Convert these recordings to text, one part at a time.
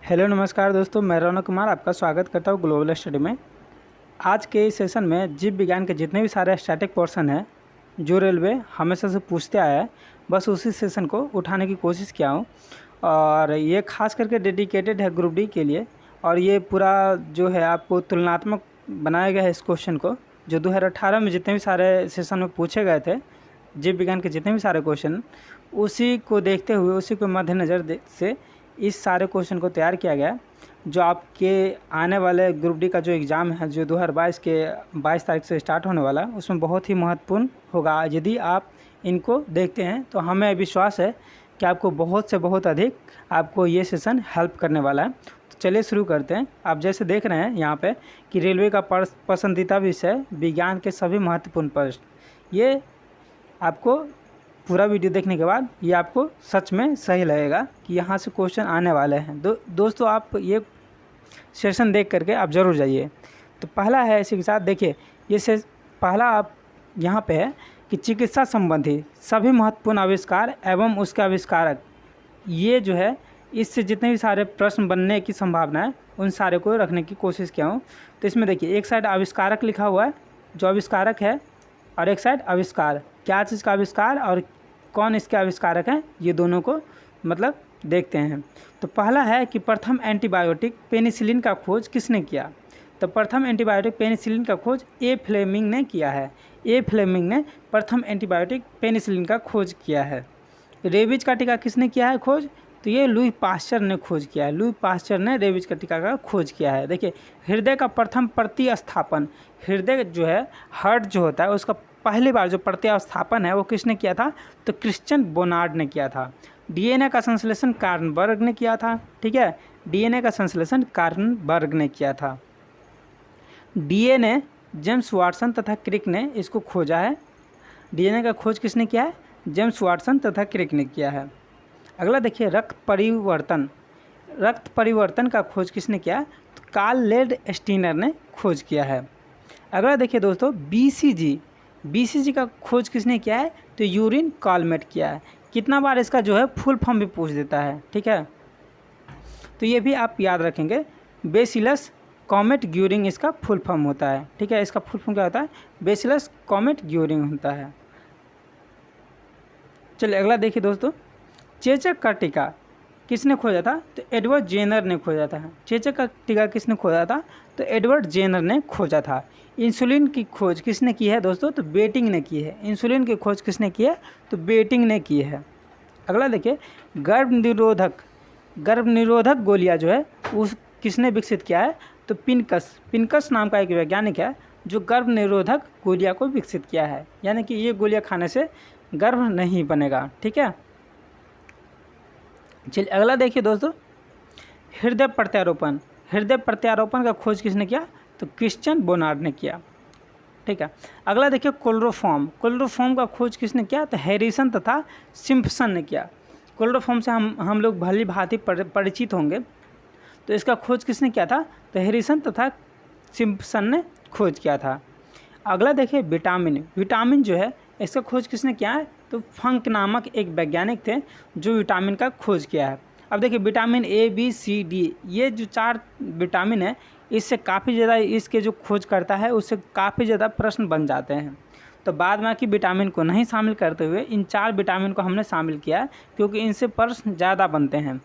Hello नमस्कार दोस्तों, मैं रौनक कुमार आपका स्वागत करता हूँ ग्लोबल स्टडी में। आज के इस सेशन में जीव विज्ञान के जितने भी सारे स्टैटिक पोर्शन हैं जो रेलवे हमेशा से पूछते आया है, बस उसी सेशन को उठाने की कोशिश किया हूँ। और ये खास करके डेडिकेटेड है ग्रुप डी के लिए। और ये पूरा जो है आपको तुलनात्मक बनाया गया है इस क्वेश्चन को, जो 2018 में जितने भी सारे सेशन में पूछे गए थे जीव विज्ञान के जितने भी सारे क्वेश्चन, उसी को देखते हुए उसी को मद्देनज़र से इस सारे क्वेश्चन को तैयार किया गया, जो आपके आने वाले ग्रुप डी का जो एग्ज़ाम है जो 2022 के 22 तारीख से स्टार्ट होने वाला है, उसमें बहुत ही महत्वपूर्ण होगा। यदि आप इनको देखते हैं तो हमें विश्वास है कि आपको बहुत से बहुत अधिक आपको ये सेशन हेल्प करने वाला है। तो चलिए शुरू करते हैं। आप जैसे देख रहे हैं यहाँ पे कि रेलवे का पसंदीदा विषय विज्ञान के सभी महत्वपूर्ण प्रश्न, ये आपको पूरा वीडियो देखने के बाद ये आपको सच में सही लगेगा कि यहाँ से क्वेश्चन आने वाले हैं। दोस्तों आप ये सेशन देख करके आप ज़रूर जाइए। तो पहला है इसी के साथ देखिए, ये से पहला आप यहाँ पे है कि चिकित्सा संबंधी सभी महत्वपूर्ण आविष्कार एवं उसके आविष्कारक, ये जो है इससे जितने भी सारे प्रश्न बनने की संभावना है उन सारे को रखने की कोशिश किया हूँ। तो इसमें देखिए एक साइड आविष्कारक लिखा हुआ है, जो आविष्कारक है, और एक साइड आविष्कार, क्या चीज़ का आविष्कार और कौन इसके आविष्कारक हैं, ये दोनों को मतलब देखते हैं। तो पहला है कि प्रथम एंटीबायोटिक पेनिसिलिन का खोज किसने किया। तो प्रथम एंटीबायोटिक पेनिसिलिन का खोज ए फ्लेमिंग ने किया है। ए फ्लेमिंग ने प्रथम एंटीबायोटिक पेनिसिलिन का खोज किया है। रेबीज का टीका किसने किया है खोज, तो ये लुई पास्चर ने खोज किया है। लुई पास्चर ने रेबीज का टीका का खोज किया है। देखिए हृदय का प्रथम प्रतिस्थापन, हृदय जो है हार्ट जो होता है उसका पहली बार जो प्रतिस्थापन है वो किसने किया था, तो क्रिश्चियन बोनार्ड ने किया था। डीएनए का संश्लेषण कार्नबर्ग ने किया था। ठीक है, डीएनए का संश्लेषण कार्नबर्ग ने किया था। डीएनए जेम्स वाटसन तथा क्रिक ने इसको खोजा है। डीएनए का खोज किसने किया है, जेम्स वाटसन तथा क्रिक ने किया है। अगला देखिए रक्त परिवर्तन का खोज किसने किया, तो कार्ल लेड स्टीनर ने खोज किया है। अगला देखिए दोस्तों बीसीजी का खोज किसने किया है, तो यूरिन कॉलमेट किया है। कितना बार इसका जो है फुल फॉर्म भी पूछ देता है। ठीक है, तो ये भी आप याद रखेंगे, बेसिलस कॉमेट ग्यूरिंग इसका फुल फॉर्म होता है। ठीक है, इसका फुल फॉर्म क्या होता है, बेसिलस कॉमेट ग्यूरिंग होता है। चलिए अगला देखिए दोस्तों, चेचक का टीका किसने खोजा था, तो एडवर्ड जेनर ने खोजा था। चेचक का टीका किसने खोजा था, तो एडवर्ड जेनर ने खोजा था। इंसुलिन की खोज किसने की है दोस्तों, तो बेटिंग ने की है। इंसुलिन की खोज किसने की है, तो बेटिंग ने की है। अगला देखिए गर्भ निरोधक गोलियां जो है उस किसने विकसित किया है, तो पिनकस नाम का एक वैज्ञानिक है जो गर्भ निरोधक गोलियां को विकसित किया है। यानी कि ये गोलियां खाने से गर्भ नहीं बनेगा। ठीक है, चलिए अगला देखिए दोस्तों, हृदय प्रत्यारोपण का खोज किसने किया, तो क्रिश्चियन बोनार्ड ने किया। ठीक है, अगला देखिए क्लोरोफॉर्म का खोज किसने किया, तो हैरिसन तथा सिम्पसन ने किया। क्लोरोफॉर्म से हम लोग भली भांति परिचित होंगे। तो इसका खोज किसने किया था, तो हैरिसन तथा सिम्पसन ने खोज किया था। अगला देखिए विटामिन जो है इसका खोज किसने किया है, तो फंक नामक एक वैज्ञानिक थे जो विटामिन का खोज किया है। अब देखिए vitamin A B C D, ये जो 4 विटामिन है, इससे काफ़ी ज़्यादा इसके जो खोज करता है उससे काफ़ी ज़्यादा प्रश्न बन जाते हैं। तो बाद में कि विटामिन को नहीं शामिल करते हुए इन 4 विटामिन को हमने शामिल किया है, क्योंकि इनसे प्रश्न ज़्यादा बनते हैं।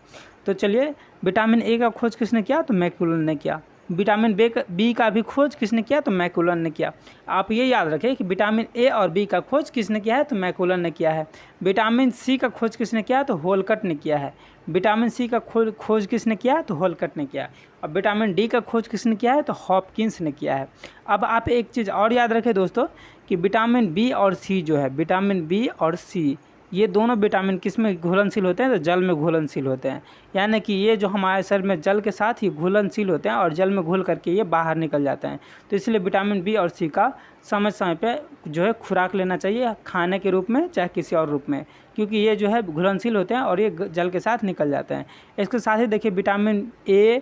तो चलिए विटामिन ए का खोज किसने किया, तो मैक्यूलन ने किया। विटामिन बी का भी खोज किसने किया, तो मैक्यूलन ने किया। आप ये याद रखें कि विटामिन ए और बी का खोज किसने किया है, तो मैक्यूलन ने किया है। विटामिन सी का खोज किसने किया, तो होलकट ने किया है। विटामिन सी का खोज किसने किया, तो होलकट ने किया। और विटामिन डी का खोज किसने किया है, तो हॉपकिंस ने किया है। अब आप एक चीज़ और याद रखें दोस्तों कि विटामिन बी और सी जो है, विटामिन बी और सी ये दोनों विटामिन किस में घुलनशील होते हैं, तो जल में घुलनशील होते हैं। यानी कि ये जो हमारे शरीर में जल के साथ ही घुलनशील होते हैं और जल में घुल करके ये बाहर निकल जाते हैं। तो इसलिए विटामिन बी और सी का समय समय पे जो है खुराक लेना चाहिए, खाने के रूप में चाहे किसी और रूप में, क्योंकि ये जो है घुलनशील होते हैं और ये जल के साथ निकल जाते हैं। इसके साथ ही देखिए विटामिन ए,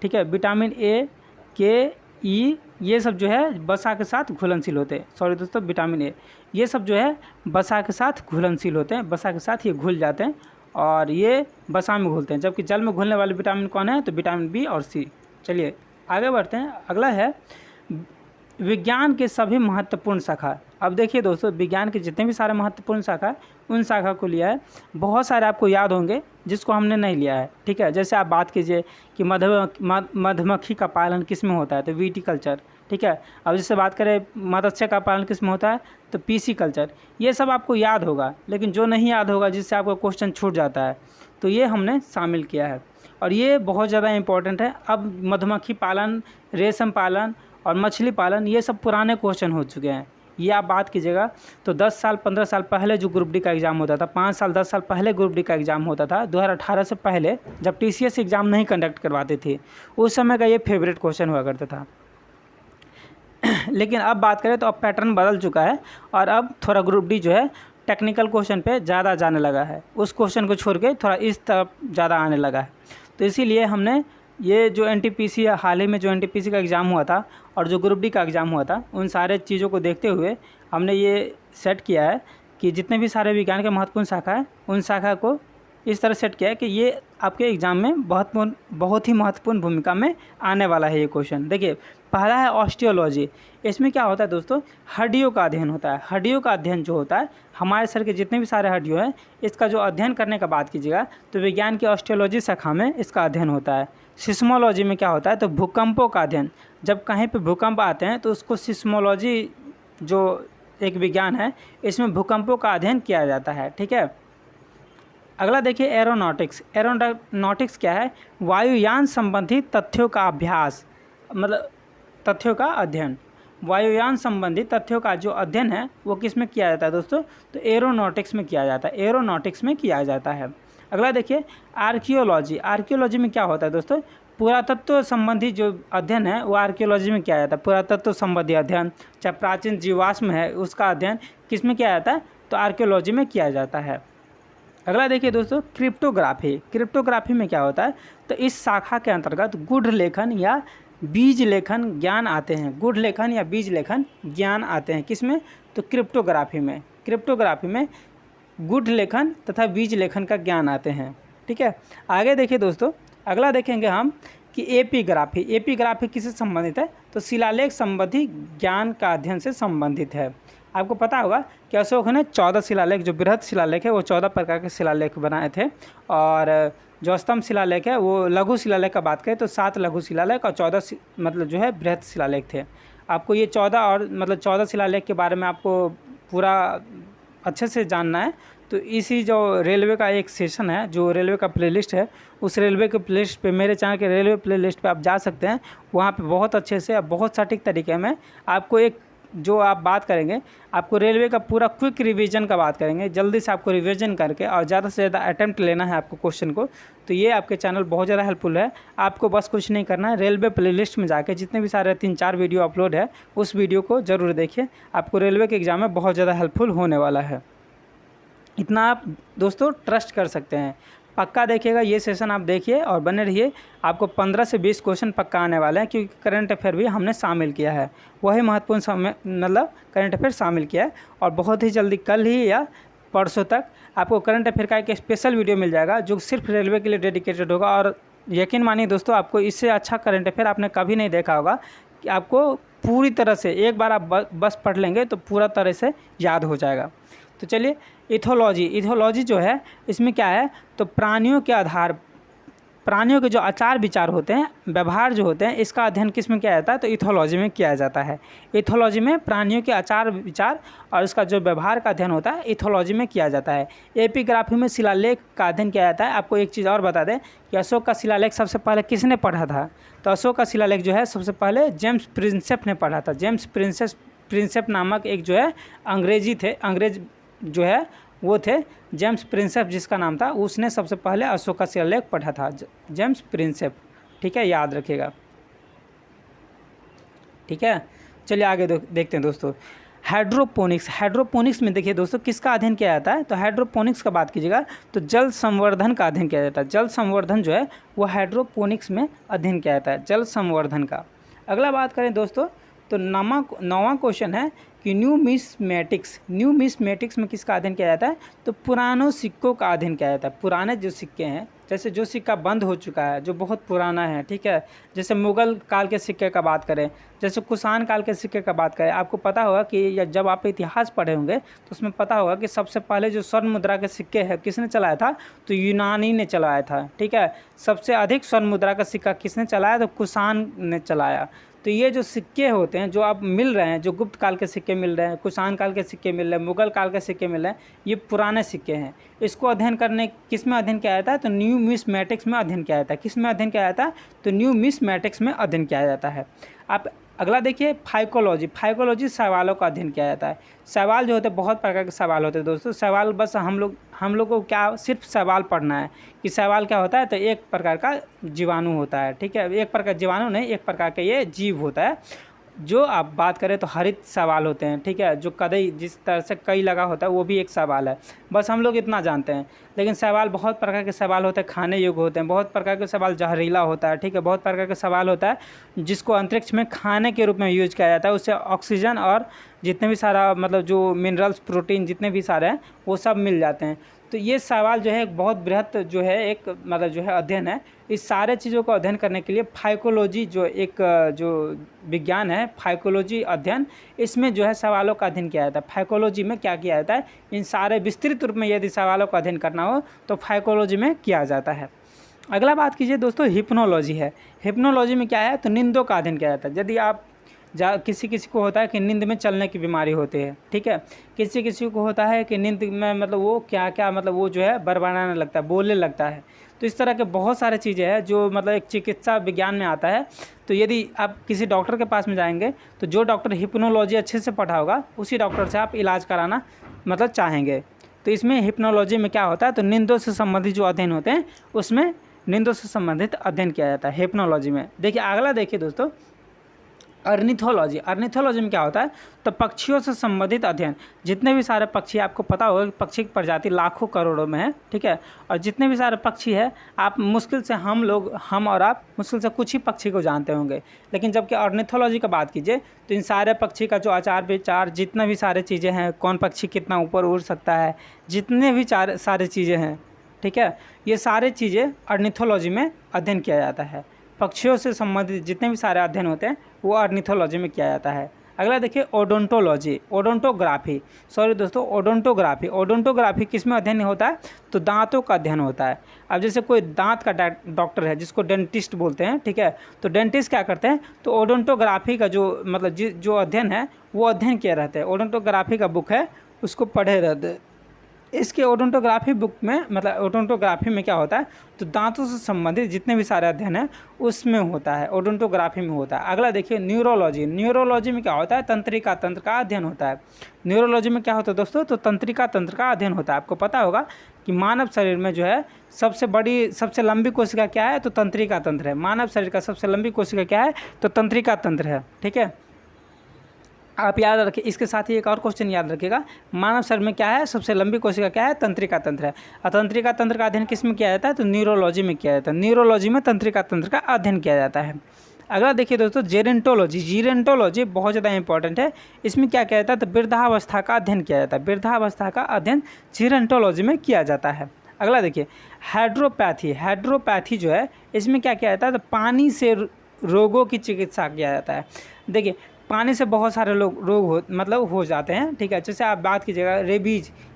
ठीक है, विटामिन ए के ई ये सब जो है वसा के साथ घुलनशील होते हैं। सॉरी दोस्तों, विटामिन ए ये सब जो है वसा के साथ घुलनशील होते हैं, वसा के साथ ये घुल जाते हैं और ये वसा में घुलते हैं। जबकि जल में घुलने वाले विटामिन कौन है? तो विटामिन बी और सी। चलिए आगे बढ़ते हैं। अगला है विज्ञान के सभी महत्वपूर्ण शाखा। अब देखिए दोस्तों, विज्ञान के जितने भी सारे महत्वपूर्ण शाखा उन शाखा को लिया है। बहुत सारे आपको याद होंगे जिसको हमने नहीं लिया है, ठीक है। जैसे आप बात कीजिए कि मधुमक्खी का पालन किस में होता है? तो विटीकल्चर, ठीक है। अब जैसे बात करें मत्स्य का पालन किस में होता है? तो पीसीकल्चर। ये सब आपको याद होगा, लेकिन जो नहीं याद होगा, जिससे आपको क्वेश्चन छूट जाता है, तो ये हमने शामिल किया है और ये बहुत ज़्यादा इम्पोर्टेंट है। अब मधुमक्खी पालन, रेशम पालन और मछली पालन ये सब पुराने क्वेश्चन हो चुके हैं। ये आप बात कीजिएगा तो 10 साल 15 साल पहले जो ग्रुप डी का एग्ज़ाम होता था, 5 साल 10 साल पहले ग्रुप डी का एग्ज़ाम होता था, 2018 से पहले जब टीसीएस एग्ज़ाम नहीं कंडक्ट करवाते थे, उस समय का ये फेवरेट क्वेश्चन हुआ करता था। लेकिन अब बात करें तो अब पैटर्न बदल चुका है और अब थोड़ा ग्रुप डी जो है टेक्निकल क्वेश्चन पे ज़्यादा जाने लगा है। उस क्वेश्चन को छोड़ के थोड़ा इस तरफ ज़्यादा आने लगा है। तो इसीलिए हमने ये जो एनटीपीसी हाल ही में जो एनटीपीसी का एग्ज़ाम हुआ था और जो ग्रुप डी का एग्ज़ाम हुआ था, उन सारे चीज़ों को देखते हुए हमने ये सेट किया है कि जितने भी सारे विज्ञान के महत्वपूर्ण शाखा है, उन शाखा को इस तरह सेट किया है कि ये आपके एग्ज़ाम में बहुत ही महत्वपूर्ण भूमिका में आने वाला है ये क्वेश्चन। देखिए पहला है ऑस्टियोलॉजी। इसमें क्या होता है दोस्तों? हड्डियों का अध्ययन होता है। हड्डियों का अध्ययन जो होता है, हमारे शरीर के जितने भी सारे हड्डियों हैं, इसका जो अध्ययन करने का बात कीजिएगा तो विज्ञान की ऑस्टियोलॉजी शाखा में इसका अध्ययन होता है। सिस्मोलॉजी में क्या होता है? तो भूकंपों का अध्ययन। जब कहीं पर भूकंप आते हैं तो उसको सिस्मोलॉजी जो एक विज्ञान है, इसमें भूकंपों का अध्ययन किया जाता है, ठीक है। अगला देखिए एरोनॉटिक्स। एरोनॉटिक्स क्या है? वायुयान संबंधी तथ्यों का अभ्यास, मतलब तथ्यों का अध्ययन। वायुयान संबंधी तथ्यों का जो अध्ययन है वो किस में किया जाता है दोस्तों? तो एरोनॉटिक्स में किया जाता है। एरोनॉटिक्स में किया जाता है। अगला देखिए आर्कियोलॉजी। आर्कियोलॉजी में क्या होता है दोस्तों? पुरातत्व संबंधी जो अध्ययन है वो आर्कियोलॉजी में किया जाता है। पुरातत्व संबंधी अध्ययन, चाहे प्राचीन जीवाश्म है उसका अध्ययन किस में किया जाता है? तो आर्कियोलॉजी में किया जाता है। अगला देखिए दोस्तों क्रिप्टोग्राफी। क्रिप्टोग्राफी में क्या होता है? तो इस शाखा के अंतर्गत गूढ़ लेखन या बीज लेखन ज्ञान आते हैं। गूढ़ लेखन या बीज लेखन ज्ञान आते हैं किसमें? तो क्रिप्टोग्राफी में। क्रिप्टोग्राफी में गूढ़ लेखन तथा बीज लेखन का ज्ञान आते हैं, ठीक है। आगे देखिए दोस्तों, अगला देखेंगे हम कि एपिग्राफी। एपिग्राफी किससे संबंधित है? तो शिलालेख संबंधी ज्ञान का अध्ययन से संबंधित है। आपको पता होगा कि अशोक ने 14 शिलालेख, जो बृहद शिलालेख है वो 14 प्रकार के शिलालेख बनाए थे, और जो स्तंभ शिलालेख है वो लघु शिलालेख का बात करें तो 7 लघु शिलालेख और 14 मतलब जो है बृहद शिलालेख थे। आपको ये 14 और मतलब 14 शिलालेख के बारे में आपको पूरा अच्छे से जानना है तो इसी जो रेलवे का एक सेशन है, जो रेलवे का प्लेलिस्ट है, उस रेलवे के प्लेलिस्ट पे, मेरे चैनल के रेलवे प्लेलिस्ट पे आप जा सकते हैं। वहाँ पे बहुत अच्छे से, बहुत सटीक तरीके में आपको एक जो आप बात करेंगे, आपको रेलवे का पूरा क्विक रिवीजन का बात करेंगे, जल्दी से आपको रिवीजन करके और ज़्यादा से ज़्यादा अटैम्प्ट लेना है आपको क्वेश्चन को। तो ये आपके चैनल बहुत ज़्यादा हेल्पफुल है। आपको बस कुछ नहीं करना है, रेलवे प्लेलिस्ट में जाके जितने भी सारे 3-4 वीडियो अपलोड है उस वीडियो को ज़रूर देखिए। आपको रेलवे के एग्ज़ाम में बहुत ज़्यादा हेल्पफुल होने वाला है। इतना आप दोस्तों ट्रस्ट कर सकते हैं। पक्का देखिएगा ये सेशन, आप देखिए और बने रहिए। आपको 15 से 20 क्वेश्चन पक्का आने वाले हैं, क्योंकि करंट अफेयर भी हमने शामिल किया है। वही महत्वपूर्ण समय मतलब करंट अफेयर शामिल किया है, और बहुत ही जल्दी कल ही या परसों तक आपको करंट अफेयर का एक स्पेशल वीडियो मिल जाएगा जो सिर्फ रेलवे के लिए डेडिकेटेड होगा। और यकीन मानिए दोस्तों, आपको इससे अच्छा करंट अफेयर आपने कभी नहीं देखा होगा कि आपको पूरी तरह से एक बार आप बस पढ़ लेंगे तो पूरा तरह से याद हो जाएगा। तो चलिए इथोलॉजी। इथोलॉजी जो है इसमें क्या है? तो प्राणियों के जो आचार विचार होते हैं, व्यवहार जो होते हैं, इसका अध्ययन किस में किया जाता है? तो इथोलॉजी में किया जाता है। इथोलॉजी में प्राणियों के आचार विचार और इसका जो व्यवहार का अध्ययन होता है इथोलॉजी में किया जाता है। एपिग्राफी में शिलालेख का अध्ययन किया जाता है। आपको एक चीज़ और बता दें कि अशोक का शिलालेख सबसे पहले किसने पढ़ा था? तो अशोक का शिलालेख जो है सबसे पहले जेम्स प्रिंसेप ने पढ़ा था। जेम्स प्रिंसेप नामक एक जो है अंग्रेज जो है वो थे जेम्स प्रिंसेप, जिसका नाम था, उसने सबसे पहले अशोक का शिलालेख पढ़ा था, जेम्स प्रिंसेप, ठीक है, याद रखिएगा, ठीक है। चलिए आगे देखते हैं दोस्तों हाइड्रोपोनिक्स। हाइड्रोपोनिक्स में देखिए दोस्तों किसका अध्ययन किया जाता है? तो हाइड्रोपोनिक्स का बात कीजिएगा तो जल संवर्धन का अध्ययन किया जाता है। जल संवर्धन जो है वो हाइड्रोपोनिक्स में अध्ययन किया जाता है, जल संवर्धन का। अगला बात करें दोस्तों तो 9वां क्वेश्चन है कि कि न्यूमिस्मेटिक्स में किसका अध्ययन किया जाता है, तो पुरानों सिक्कों का अध्ययन किया जाता है। पुराने जो सिक्के हैं, जैसे जो सिक्का बंद हो चुका है, जो बहुत पुराना है, ठीक है, जैसे मुग़ल काल के सिक्के का बात करें, जैसे कुषाण काल के सिक्के का बात करें, आपको पता होगा कि जब आप इतिहास पढ़े होंगे तो उसमें पता होगा कि सबसे पहले जो स्वर्ण मुद्रा के सिक्के हैं किसने चलाया था, तो यूनानी ने चलाया था, ठीक है। सबसे अधिक स्वर्ण मुद्रा का सिक्का किसने चलाया, तो कुषाण ने चलाया। तो ये जो सिक्के होते हैं जो आप मिल रहे हैं, जो गुप्त काल के सिक्के मिल रहे हैं, कुषाण काल के सिक्के मिल रहे हैं, मुग़ल काल के सिक्के मिल रहे हैं, ये पुराने सिक्के हैं। इसको अध्ययन करने किस में अध्ययन किया जाता है, तो न्यूमिस्मेटिक्स में अध्ययन किया जाता है। किस में अध्ययन किया जाता है, तो न्यूमिस्मेटिक्स में अध्ययन किया जाता है। आप अगला देखिए फाइकोलॉजी सवालों का अध्ययन किया जाता है। सवाल जो होते हैं बहुत प्रकार के सवाल होते हैं दोस्तों। सवाल बस हम लोग को क्या सिर्फ सवाल पढ़ना है कि सवाल क्या होता है, तो एक प्रकार का जीवाणु होता है, ठीक है, एक प्रकार जीवाणु नहीं, एक प्रकार का ये जीव होता है। जो आप बात करें तो हरित सवाल होते हैं, ठीक है, जो कदई जिस तरह से कई लगा होता है वो भी एक सवाल है। बस हम लोग इतना जानते हैं, लेकिन सवाल बहुत प्रकार के सवाल होते हैं, खाने योग्य होते हैं, बहुत प्रकार के सवाल जहरीला होता है, ठीक है, बहुत प्रकार के सवाल होता है जिसको अंतरिक्ष में खाने के रूप में यूज किया जाता है। उससे ऑक्सीजन और जितने भी सारा मतलब जो मिनरल्स, प्रोटीन जितने भी सारे हैं वो सब मिल जाते हैं। तो ये सवाल जो है एक बहुत बृहत जो है एक मतलब जो है अध्ययन है। इस सारे चीज़ों को अध्ययन करने के लिए फाइकोलॉजी जो एक जो विज्ञान है, फाइकोलॉजी अध्ययन, इसमें जो है सवालों का अध्ययन किया जाता है। फाइकोलॉजी में क्या किया जाता है, इन सारे विस्तृत रूप में यदि सवालों का अध्ययन करना हो तो फाइकोलॉजी में किया जाता है। अगला बात कीजिए दोस्तों, हिप्नोलॉजी है। हिप्नोलॉजी में क्या है, तो नींदों का अध्ययन किया जाता है। यदि आप किसी को होता है कि नींद में चलने की बीमारी होती है, ठीक है, किसी को होता है कि नींद में मतलब वो क्या मतलब वो जो है बड़बड़ाने लगता है, बोलने लगता है। तो इस तरह के बहुत सारे चीज़ें हैं जो मतलब एक चिकित्सा विज्ञान में आता है। तो यदि आप किसी डॉक्टर के पास में जाएंगे तो जो डॉक्टर हिप्नोलॉजी अच्छे से पढ़ा होगा उसी डॉक्टर से आप इलाज कराना मतलब चाहेंगे। तो इसमें हिप्नोलॉजी में क्या होता है, तो नींदों से संबंधित जो अध्ययन होते हैं उसमें नींदों से संबंधित अध्ययन किया जाता है हिप्नोलॉजी में। देखिए अगला देखिए दोस्तों, अर्निथोलॉजी में क्या होता है, तो पक्षियों से संबंधित अध्ययन। जितने भी सारे पक्षी, आपको पता होगा कि पक्षी की प्रजाति लाखों करोड़ों में है, ठीक है, और जितने भी सारे पक्षी है आप मुश्किल से हम और आप मुश्किल से कुछ ही पक्षी को जानते होंगे। लेकिन जबकि अर्निथोलॉजी का बात कीजिए तो इन सारे पक्षी का जो आचार विचार, जितने भी सारे चीज़ें हैं, कौन पक्षी कितना ऊपर उड़ सकता है, जितने भी सारे चीज़ें हैं, ठीक है, ये सारे चीज़ें अर्निथोलॉजी में अध्ययन किया जाता है। पक्षियों से संबंधित जितने भी सारे अध्ययन होते हैं वो अर्निथोलॉजी में किया जाता है। अगला देखिए ओडोंटोग्राफी किस में अध्ययन होता है, तो दांतों का अध्ययन होता है। अब जैसे कोई दांत का डॉक्टर है जिसको डेंटिस्ट बोलते हैं, ठीक है, तो डेंटिस्ट क्या करते हैं, तो ओडोंटोग्राफी का जो मतलब जो अध्ययन है वो अध्ययन किए रहते हैं। ओडोंटोग्राफी का बुक है उसको पढ़े रहते हैं। इसके ओडोंटोग्राफी बुक में मतलब ओडोंटोग्राफी में क्या होता है, तो दांतों से संबंधित जितने भी सारे अध्ययन हैं उसमें होता है, ओडोंटोग्राफी में होता है। अगला देखिए न्यूरोलॉजी में क्या होता है, तंत्रिका तंत्र का अध्ययन होता है। न्यूरोलॉजी में क्या होता है दोस्तों, तो तंत्रिका तंत्र का अध्ययन होता है। आपको पता होगा कि मानव शरीर में जो है सबसे लंबी कोशिका क्या है, तो तंत्रिका तंत्र है। मानव शरीर का सबसे लंबी कोशिका क्या है, तो तंत्रिका तंत्र है, ठीक है। आप याद रखिए, इसके साथ ही एक और क्वेश्चन याद रखिएगा, मानव शरीर में क्या है, सबसे लंबी कोशिका क्या है, तंत्रिका तंत्र है। और तंत्रिका तंत्र का अध्ययन किस में किया जाता है, तो न्यूरोलॉजी में किया जाता है। न्यूरोलॉजी में तंत्रिका तंत्र का अध्ययन किया जाता है। अगला देखिए दोस्तों जीरेंटोलॉजी बहुत ज़्यादा इंपॉर्टेंट है। इसमें क्या किया जाता है, तो वृद्धावस्था का अध्ययन किया जाता है। वृद्धावस्था का अध्ययन जीरेंटोलॉजी में किया जाता है। अगला देखिए हाइड्रोपैथी जो है इसमें क्या किया जाता है, तो पानी से रोगों की चिकित्सा किया जाता है। देखिए पानी से बहुत सारे रोग हो जाते हैं, ठीक है। जैसे आप बात कीजिएगा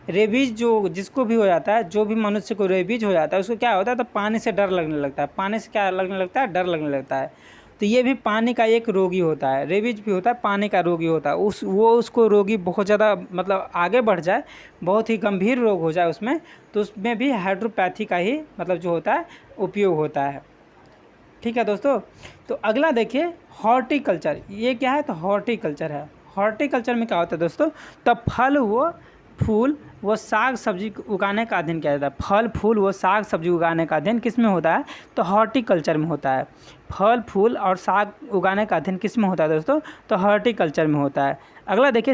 रेबीज जो जिसको भी हो जाता है, जो भी मनुष्य को रेबीज हो जाता है उसको क्या होता है, तो पानी से डर लगने लगता है। पानी से क्या लगने लगता है, डर लगने लगता है। तो ये भी पानी का एक रोगी होता है, रेबीज भी होता है, पानी का रोगी होता है। उसको रोगी बहुत ज़्यादा मतलब आगे बढ़ जाए, बहुत ही गंभीर रोग हो जाए उसमें, तो उसमें भी हाइड्रोपैथी का ही मतलब जो होता है उपयोग होता है, ठीक है दोस्तों। तो अगला देखिए हॉर्टिकल्चर, ये क्या है, तो हॉर्टिकल्चर है। हॉर्टिकल्चर में क्या होता है दोस्तों, तो फल व फूल व साग सब्जी उगाने का अध्ययन किया जाता है। फल फूल व साग सब्जी उगाने का अध्ययन किस में होता है, तो हॉर्टिकल्चर में होता है। फल फूल और साग उगाने का अध्ययन किस में होता है दोस्तों, तो हॉर्टिकल्चर में होता है। अगला देखिए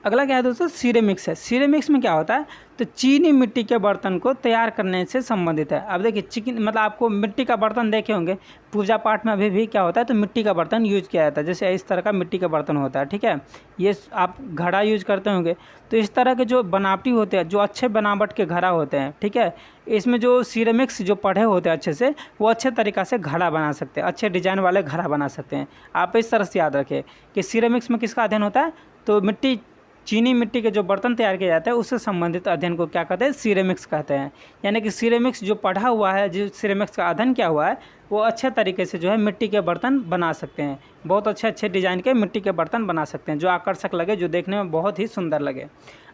अगला क्या है दोस्तों, सिरेमिक्स है। सिरेमिक्स में क्या होता है, तो चीनी मिट्टी के बर्तन को तैयार करने से संबंधित है। अब देखिए चिकन मतलब आपको मिट्टी का बर्तन देखे होंगे पूजा पाठ में, अभी भी क्या होता है तो मिट्टी का बर्तन यूज किया जाता है, जैसे इस तरह का मिट्टी का बर्तन होता है, ठीक है। ये आप घड़ा यूज करते होंगे, तो इस तरह के जो बनावटी होते हैं, जो अच्छे बनावट के घड़ा होते हैं, ठीक है, इसमें जो सिरेमिक्स जो पढ़े होते हैं अच्छे से, वो अच्छे तरीक़ा से घड़ा बना सकते हैं, अच्छे डिजाइन वाले घड़ा बना सकते हैं। आप इस तरह से याद रखें कि सिरेमिक्स में किसका अध्ययन होता है, तो मिट्टी चीनी मिट्टी के जो बर्तन तैयार किए जाते हैं उससे संबंधित अध्ययन को क्या कहते हैं, सिरेमिक्स कहते हैं। यानी कि सिरेमिक्स जो पढ़ा हुआ है, जो सिरेमिक्स का अध्ययन किया हुआ है, वो अच्छे तरीके से जो है मिट्टी के बर्तन बना सकते हैं, बहुत अच्छे अच्छे डिज़ाइन के मिट्टी के बर्तन बना सकते हैं, जो आकर्षक लगे, जो देखने में बहुत ही सुंदर लगे।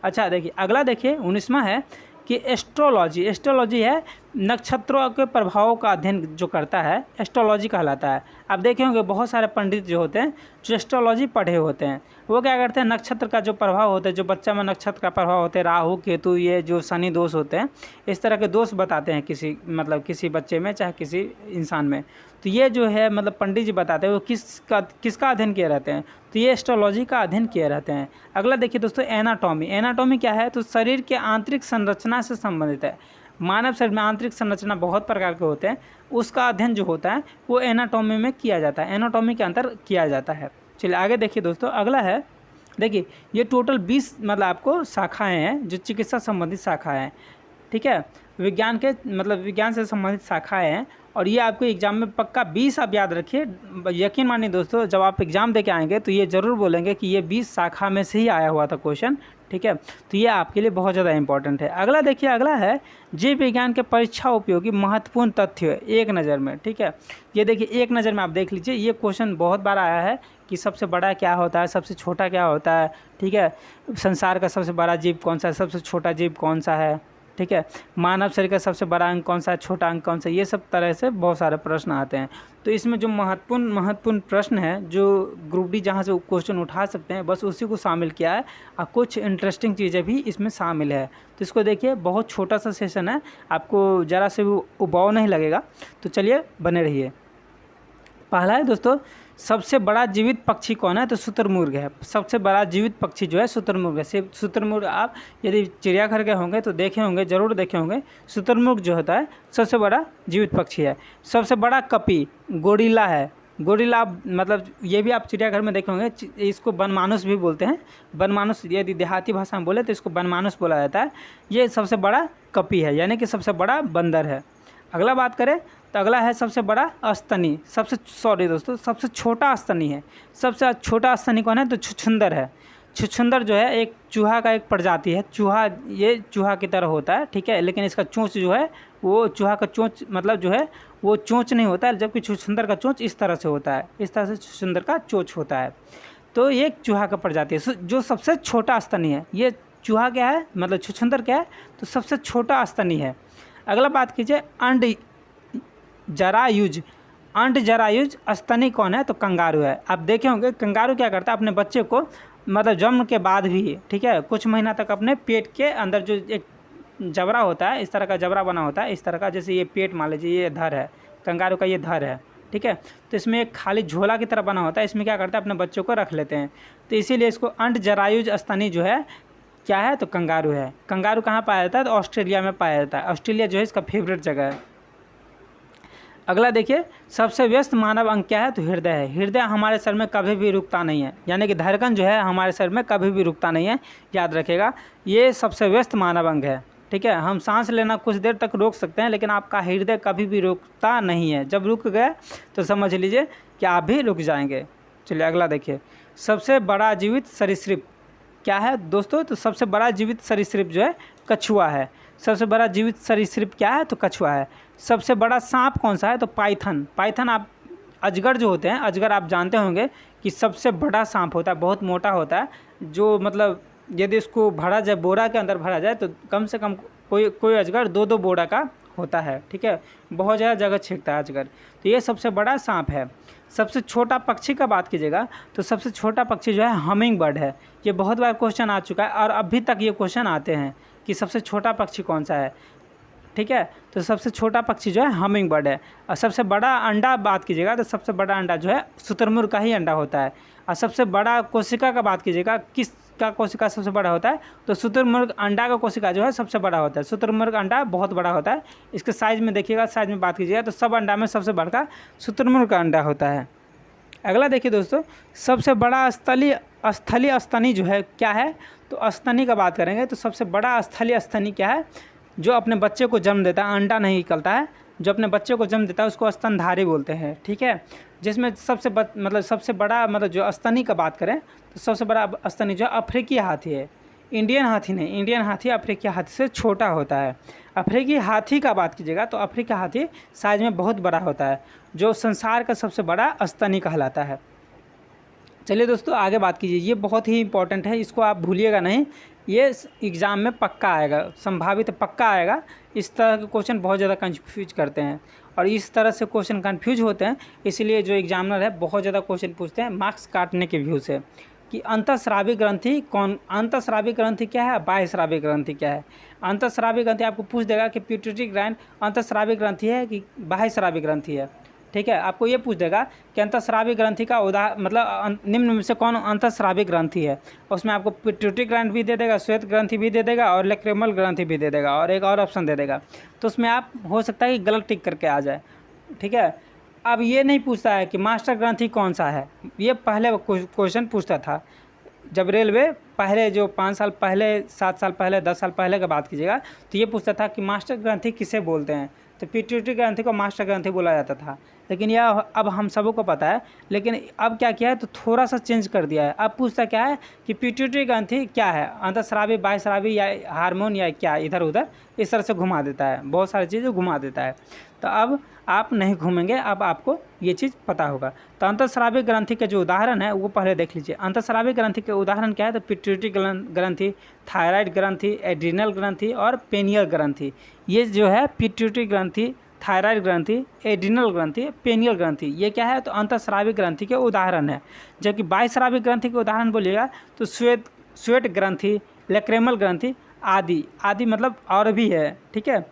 अच्छा देखिए अगला, देखिए 19वां है कि एस्ट्रोलॉजी। एस्ट्रोलॉजी है नक्षत्रों के प्रभावों का अध्ययन जो करता है, एस्ट्रोलॉजी कहलाता है। आप देखे होंगे बहुत सारे पंडित जो होते हैं जो एस्ट्रोलॉजी पढ़े होते हैं, वो क्या करते हैं, नक्षत्र का जो प्रभाव होता है, जो बच्चा में नक्षत्र का प्रभाव होता है, राहु केतु, ये जो शनि दोष होते हैं, इस तरह के दोष बताते हैं किसी मतलब किसी बच्चे में चाहे किसी इंसान में। तो ये जो है मतलब पंडित जी बताते हैं वो किसका अध्ययन किए रहते हैं, तो ये एस्ट्रोलॉजी का अध्ययन किए रहते हैं। अगला देखिए दोस्तों, एनाटॉमी। एनाटॉमी क्या है, तो शरीर के आंतरिक संरचना से संबंधित है। मानव शरीर में आंतरिक संरचना बहुत प्रकार के होते हैं, उसका अध्ययन जो होता है वो एनाटॉमी में किया जाता है, एनाटॉमी के अंदर किया जाता है। चलिए आगे देखिए दोस्तों, अगला है, देखिए ये टोटल 20 मतलब आपको शाखाएं हैं जो चिकित्सा संबंधित शाखाएं हैं, ठीक है, विज्ञान के मतलब विज्ञान से संबंधित शाखाएं हैं, और ये आपको एग्जाम में पक्का 20 आप याद रखिए। यकीन मानिए दोस्तों, जब आप एग्जाम दे के आएंगे तो ये ज़रूर बोलेंगे कि ये 20 शाखा में से ही आया हुआ था क्वेश्चन, ठीक है। तो ये आपके लिए बहुत ज़्यादा इंपॉर्टेंट है। अगला देखिए, अगला है जीव विज्ञान के परीक्षा उपयोगी महत्वपूर्ण तथ्य एक नज़र में, ठीक है। ये देखिए एक नज़र में आप देख लीजिए, ये क्वेश्चन बहुत बार आया है कि सबसे बड़ा क्या होता है, सबसे छोटा क्या होता है, ठीक है, संसार का सबसे बड़ा जीव कौन सा है, सबसे छोटा जीव कौन सा है, ठीक है, मानव शरीर का सबसे बड़ा अंग कौन सा है, छोटा अंग कौन सा है, ये सब तरह से बहुत सारे प्रश्न आते हैं। तो इसमें जो महत्वपूर्ण प्रश्न है, जो ग्रुप डी जहाँ से क्वेश्चन उठा सकते हैं, बस उसी को शामिल किया है, और कुछ इंटरेस्टिंग चीज़ें भी इसमें शामिल है। तो इसको देखिए, बहुत छोटा सा सेशन है, आपको ज़रा से भी उबाऊ नहीं लगेगा। तो चलिए बने रहिए। पहला है दोस्तों, सबसे बड़ा जीवित पक्षी कौन है, तो शुतुरमुर्ग है। सबसे बड़ा जीवित पक्षी जो है शुतुरमुर्ग है। सिर्फ शुतुरमुर्ग आप यदि चिड़ियाघर गए होंगे तो देखे होंगे, ज़रूर देखे होंगे, शुतुरमुर्ग जो होता है सबसे बड़ा जीवित पक्षी है। सबसे बड़ा कपी गोरिल्ला है। गोरिल्ला मतलब ये भी आप चिड़ियाघर में देखे होंगे, इसको बनमानुस भी बोलते हैं। बनमानुस यदि देहाती भाषा में बोले तो इसको बनमानुस बोला जाता है। ये सबसे बड़ा कपी है, यानी कि सबसे बड़ा बंदर है। अगला बात करें तो अगला है सबसे बड़ा स्तनी, सबसे छोटा स्तनी है। सबसे छोटा स्तनी कौन है, तो छुछुंदर है। छुछुंदर जो है एक चूहा का एक प्रजाति है। चूहा ये चूहा की तरह होता है, ठीक है, लेकिन इसका चोंच जो है वो चूहा का चोंच मतलब जो है वो चोंच नहीं होता है, जबकि छुछुंदर का चोंच इस तरह से होता है, इस तरह से छुछुंदर का चोंच होता है। तो ये चूहा का प्रजाति है जो सबसे छोटा स्तनी है। ये चूहा क्या है, मतलब छुछुंदर क्या है, तो सबसे छोटा स्तनी है। अगला बात कीजिए अंड जरायुज। अंड जरायुज स्तनी कौन है, तो कंगारू है। आप देखे होंगे कंगारू क्या करता है, अपने बच्चे को मतलब जन्म के बाद भी, ठीक है, कुछ महीना तक अपने पेट के अंदर जो एक जबड़ा होता है, इस तरह का जबड़ा बना होता है, इस तरह का, जैसे ये पेट मान लीजिए, ये धर है कंगारू का, ये धर है, ठीक है। तो इसमें एक खाली झोला की तरह बना होता है, इसमें क्या करता है, अपने बच्चों को रख लेते हैं। तो इसीलिए इसको अंड जरायुज स्तनी जो है क्या है, तो कंगारू है। कंगारू कहाँ पाया जाता है, तो ऑस्ट्रेलिया में पाया जाता है। ऑस्ट्रेलिया जो है इसका फेवरेट जगह है। अगला देखिए, सबसे व्यस्त मानव अंग क्या है, तो हृदय है। हृदय हमारे शरीर में कभी भी रुकता नहीं है, यानी कि धड़कन जो है हमारे शरीर में कभी भी रुकता नहीं है, याद रखिएगा। ये सबसे व्यस्त मानव अंग है, ठीक है। हम सांस लेना कुछ देर तक रोक सकते हैं, लेकिन आपका हृदय कभी भी रुकता नहीं है। जब रुक गए तो समझ लीजिए कि आप भी रुक जाएंगे। चलिए अगला देखिए, सबसे बड़ा जीवित सरीसृप क्या है दोस्तों, तो सबसे बड़ा जीवित सरीसृप जो है कछुआ है। सबसे बड़ा जीवित सरीसृप क्या है, तो कछुआ है। सबसे बड़ा सांप कौन सा है, तो पाइथन। पाइथन आप अजगर जो होते हैं, अजगर आप जानते होंगे कि सबसे बड़ा सांप होता है, बहुत मोटा होता है, जो मतलब यदि इसको भरा जाए, बोरा के अंदर भरा जाए, तो कम से कम कोई अजगर 2-2 बोरा का होता है, ठीक है, बहुत ज़्यादा जगह छींकता है अजगर। तो ये सबसे बड़ा सांप है। सबसे छोटा पक्षी का बात कीजिएगा तो सबसे छोटा पक्षी जो है हमिंग बर्ड है। ये बहुत बार क्वेश्चन आ चुका है और अभी तक ये क्वेश्चन आते हैं कि सबसे छोटा पक्षी कौन सा है, ठीक है। तो सबसे छोटा पक्षी जो है हमिंग बर्ड है। और सबसे बड़ा अंडा बात कीजिएगा तो सबसे बड़ा अंडा जो है शुतुरमुर्ग का ही अंडा होता है। और सबसे बड़ा कोशिका का बात कीजिएगा, किस का कोशिका सबसे बड़ा होता है? तो शुतुरमुर्ग अंडा का कोशिका जो है सबसे बड़ा होता है। शुतुरमुर्ग अंडा बहुत बड़ा होता है। इसके साइज़ में देखिएगा, साइज़ में बात कीजिएगा तो सब अंडा में सबसे बड़का शुतुरमुर्ग का अंडा होता है। अगला देखिए दोस्तों, सबसे बड़ा स्थलीय स्तनी जो है क्या है? तो स्तनी का बात करेंगे तो सबसे बड़ा स्थलीय स्तनी क्या है? जो अपने बच्चे को जन्म देता है, अंडा नहीं निकलता है, जो अपने बच्चे को जन्म देता है उसको स्तनधारी बोलते हैं। ठीक है, जिसमें सबसे सबसे बड़ा जो स्तनी का बात करें तो सबसे बड़ा स्तनी जो अफ्रीकी हाथी है। इंडियन हाथी नहीं, इंडियन हाथी अफ्रीकी हाथी से छोटा होता है। अफ्रीकी हाथी का बात कीजिएगा तो अफ्रीकी हाथी साइज में बहुत बड़ा होता है, जो संसार का सबसे बड़ा स्तनी कहलाता है। चलिए दोस्तों आगे बात कीजिए, ये बहुत ही इंपॉर्टेंट है, इसको आप भूलिएगा नहीं, ये एग्ज़ाम में पक्का आएगा, संभावित पक्का आएगा। इस तरह के क्वेश्चन बहुत ज़्यादा कंफ्यूज करते हैं और इस तरह से क्वेश्चन कंफ्यूज होते हैं, इसलिए जो एग्जामिनर है बहुत ज़्यादा क्वेश्चन पूछते हैं मार्क्स काटने के व्यू से कि अंतःस्रावी ग्रंथि अंतःस्रावी ग्रंथि क्या है, बाह्यस्रावी ग्रंथि क्या है। अंतःस्रावी ग्रंथि आपको पूछ देगा कि पिट्यूटरी ग्लैंड अंतःस्रावी ग्रंथि है कि बाह्यस्रावी ग्रंथि है। ठीक है, आपको ये पूछ देगा कि अंतःस्रावी ग्रंथि का निम्न में से कौन अंतःस्रावी ग्रंथि है। उसमें आपको पिट्यूटरी ग्लैंड भी दे देगा, श्वेत ग्रंथि भी दे देगा और लैक्रिमल ग्रंथि भी दे देगा और एक और ऑप्शन दे देगा। तो उसमें आप हो सकता है कि गलत टिक करके आ जाए। ठीक है, अब ये नहीं पूछता है कि मास्टर ग्रंथि कौन सा है, ये पहले क्वेश्चन पूछता था जब रेलवे पहले जो 5 साल पहले, 7 साल पहले, 10 साल पहले का बात कीजिएगा तो ये पूछता था कि मास्टर ग्रंथि किसे बोलते हैं, तो पिट्यूटरी ग्रंथि को मास्टर ग्रंथि बोला जाता था। लेकिन यह अब हम सबों को पता है, लेकिन अब क्या किया है तो थोड़ा सा चेंज कर दिया है। अब पूछता क्या है कि पिट्यूटरी ग्रंथि क्या है, अंतःस्रावी, बाह्यस्रावी या हार्मोन या क्या, इधर उधर इस तरह से घुमा देता है, बहुत सारी चीज़ें घुमा देता है। तो अब आप नहीं घूमेंगे, अब आपको ये चीज़ पता होगा। तो अंतःस्रावी ग्रंथि के जो उदाहरण है वो पहले देख लीजिए। अंतःस्रावी ग्रंथि के उदाहरण क्या है, तो पिट्यूटरी ग्रंथि, थायराइड ग्रंथि, एड्रिनल ग्रंथि और पेनियल ग्रंथि। ये जो है पिट्यूटरी ग्रंथि, थायराइड ग्रंथि, एड्रिनल ग्रंथि, पेनियल ग्रंथि, ये क्या है तो अंतःस्रावी ग्रंथि के उदाहरण है। जबकि बाह्यस्रावी ग्रंथि के उदाहरण बोलिएगा तो श्वेत ग्रंथि, लैक्रिमल ग्रंथि आदि मतलब और भी है। ठीक है,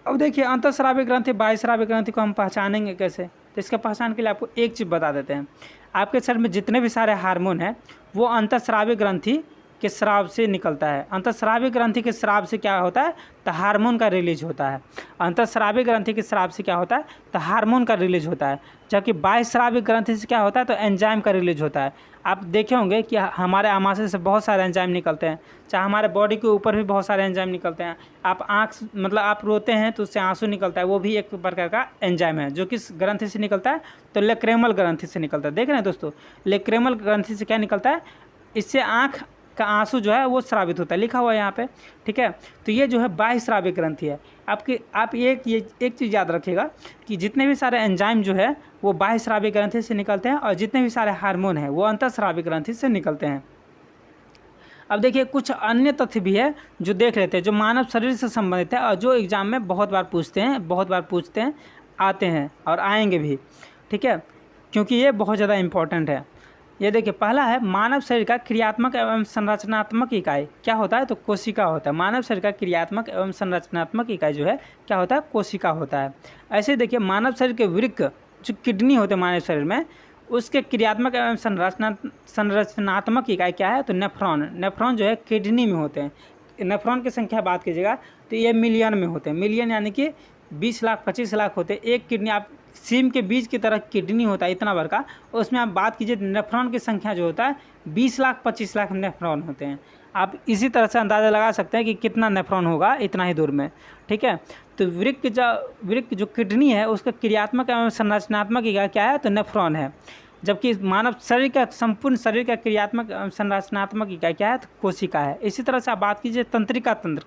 अब देखिए अंतःस्रावी ग्रंथि, बाह्यस्रावी ग्रंथि को हम पहचानेंगे कैसे, तो इसका पहचान के लिए आपको एक चीज़ बता देते हैं। आपके शरीर में जितने भी सारे हार्मोन हैं वो अंतःस्रावी ग्रंथि के स्राव से निकलता है। अंतःस्रावी ग्रंथि के स्राव से क्या होता है तो हार्मोन का रिलीज होता है। अंतःस्रावी ग्रंथि के स्राव से क्या होता है तो हार्मोन का रिलीज होता है। जबकि बाह्यस्रावी ग्रंथि से क्या होता है तो एंजाइम का रिलीज होता है। आप देखे होंगे कि हमारे आमाशय से बहुत सारे एंजाइम निकलते हैं, चाहे हमारे बॉडी के ऊपर भी बहुत सारे एंजाइम निकलते हैं। आप आप रोते हैं तो उससे आंसू निकलता है, वो भी एक प्रकार का एंजाइम है। जो किस ग्रंथि से निकलता है तो लैक्रिमल ग्रंथि से निकलता है। देख रहे हैं दोस्तों, लैक्रिमल ग्रंथि से क्या निकलता है, इससे आँख का आंसू जो है वो स्रावित होता है, लिखा हुआ है यहाँ पे। ठीक है, तो ये जो है बाह्यस्रावी ग्रंथि है। आप एक चीज़ याद रखिएगा कि जितने भी सारे एंजाइम जो है वो बाह्यस्रावी ग्रंथि से निकलते हैं और जितने भी सारे हार्मोन हैं वो अंतःस्रावी ग्रंथि से निकलते हैं। अब देखिए कुछ अन्य तथ्य भी है जो देख लेते हैं, जो मानव शरीर से संबंधित है और जो एग्जाम में बहुत बार पूछते हैं, आते हैं और आएंगे भी। ठीक है, क्योंकि ये बहुत ज़्यादा इम्पोर्टेंट है। ये देखिए, पहला है मानव शरीर का क्रियात्मक एवं संरचनात्मक इकाई क्या होता है तो कोशिका होता है। मानव शरीर का क्रियात्मक एवं संरचनात्मक इकाई जो है क्या होता है, कोशिका होता है। ऐसे देखिए मानव शरीर के वृक्क जो किडनी होते हैं मानव शरीर में, उसके क्रियात्मक एवं संरचनात्मक इकाई क्या है तो नेफ्रॉन। नेफ्रॉन जो है किडनी में होते हैं। नेफ्रॉन की संख्या बात कीजिएगा तो ये मिलियन में होते हैं। मिलियन यानी कि 20 लाख 25 लाख होते हैं। एक किडनी, आप सीम के बीज की तरह किडनी होता है इतना बड़ा, उसमें आप बात कीजिए नेफ्रॉन की संख्या जो होता है 20 लाख 25 लाख नेफ्रॉन होते हैं। आप इसी तरह से अंदाज़ा लगा सकते हैं कि कितना नेफ्रॉन होगा इतना ही दूर में। ठीक है, तो वृक्क जो किडनी है उसका क्रियात्मक एवं संरचनात्मक इकाई क्या है तो नेफ्रॉन है। जबकि मानव शरीर का संपूर्ण शरीर का क्रियात्मक एवं संरचनात्मक इकाई क्या है तो कोशिका है। इसी तरह से आप बात कीजिए तंत्रिका तंत्र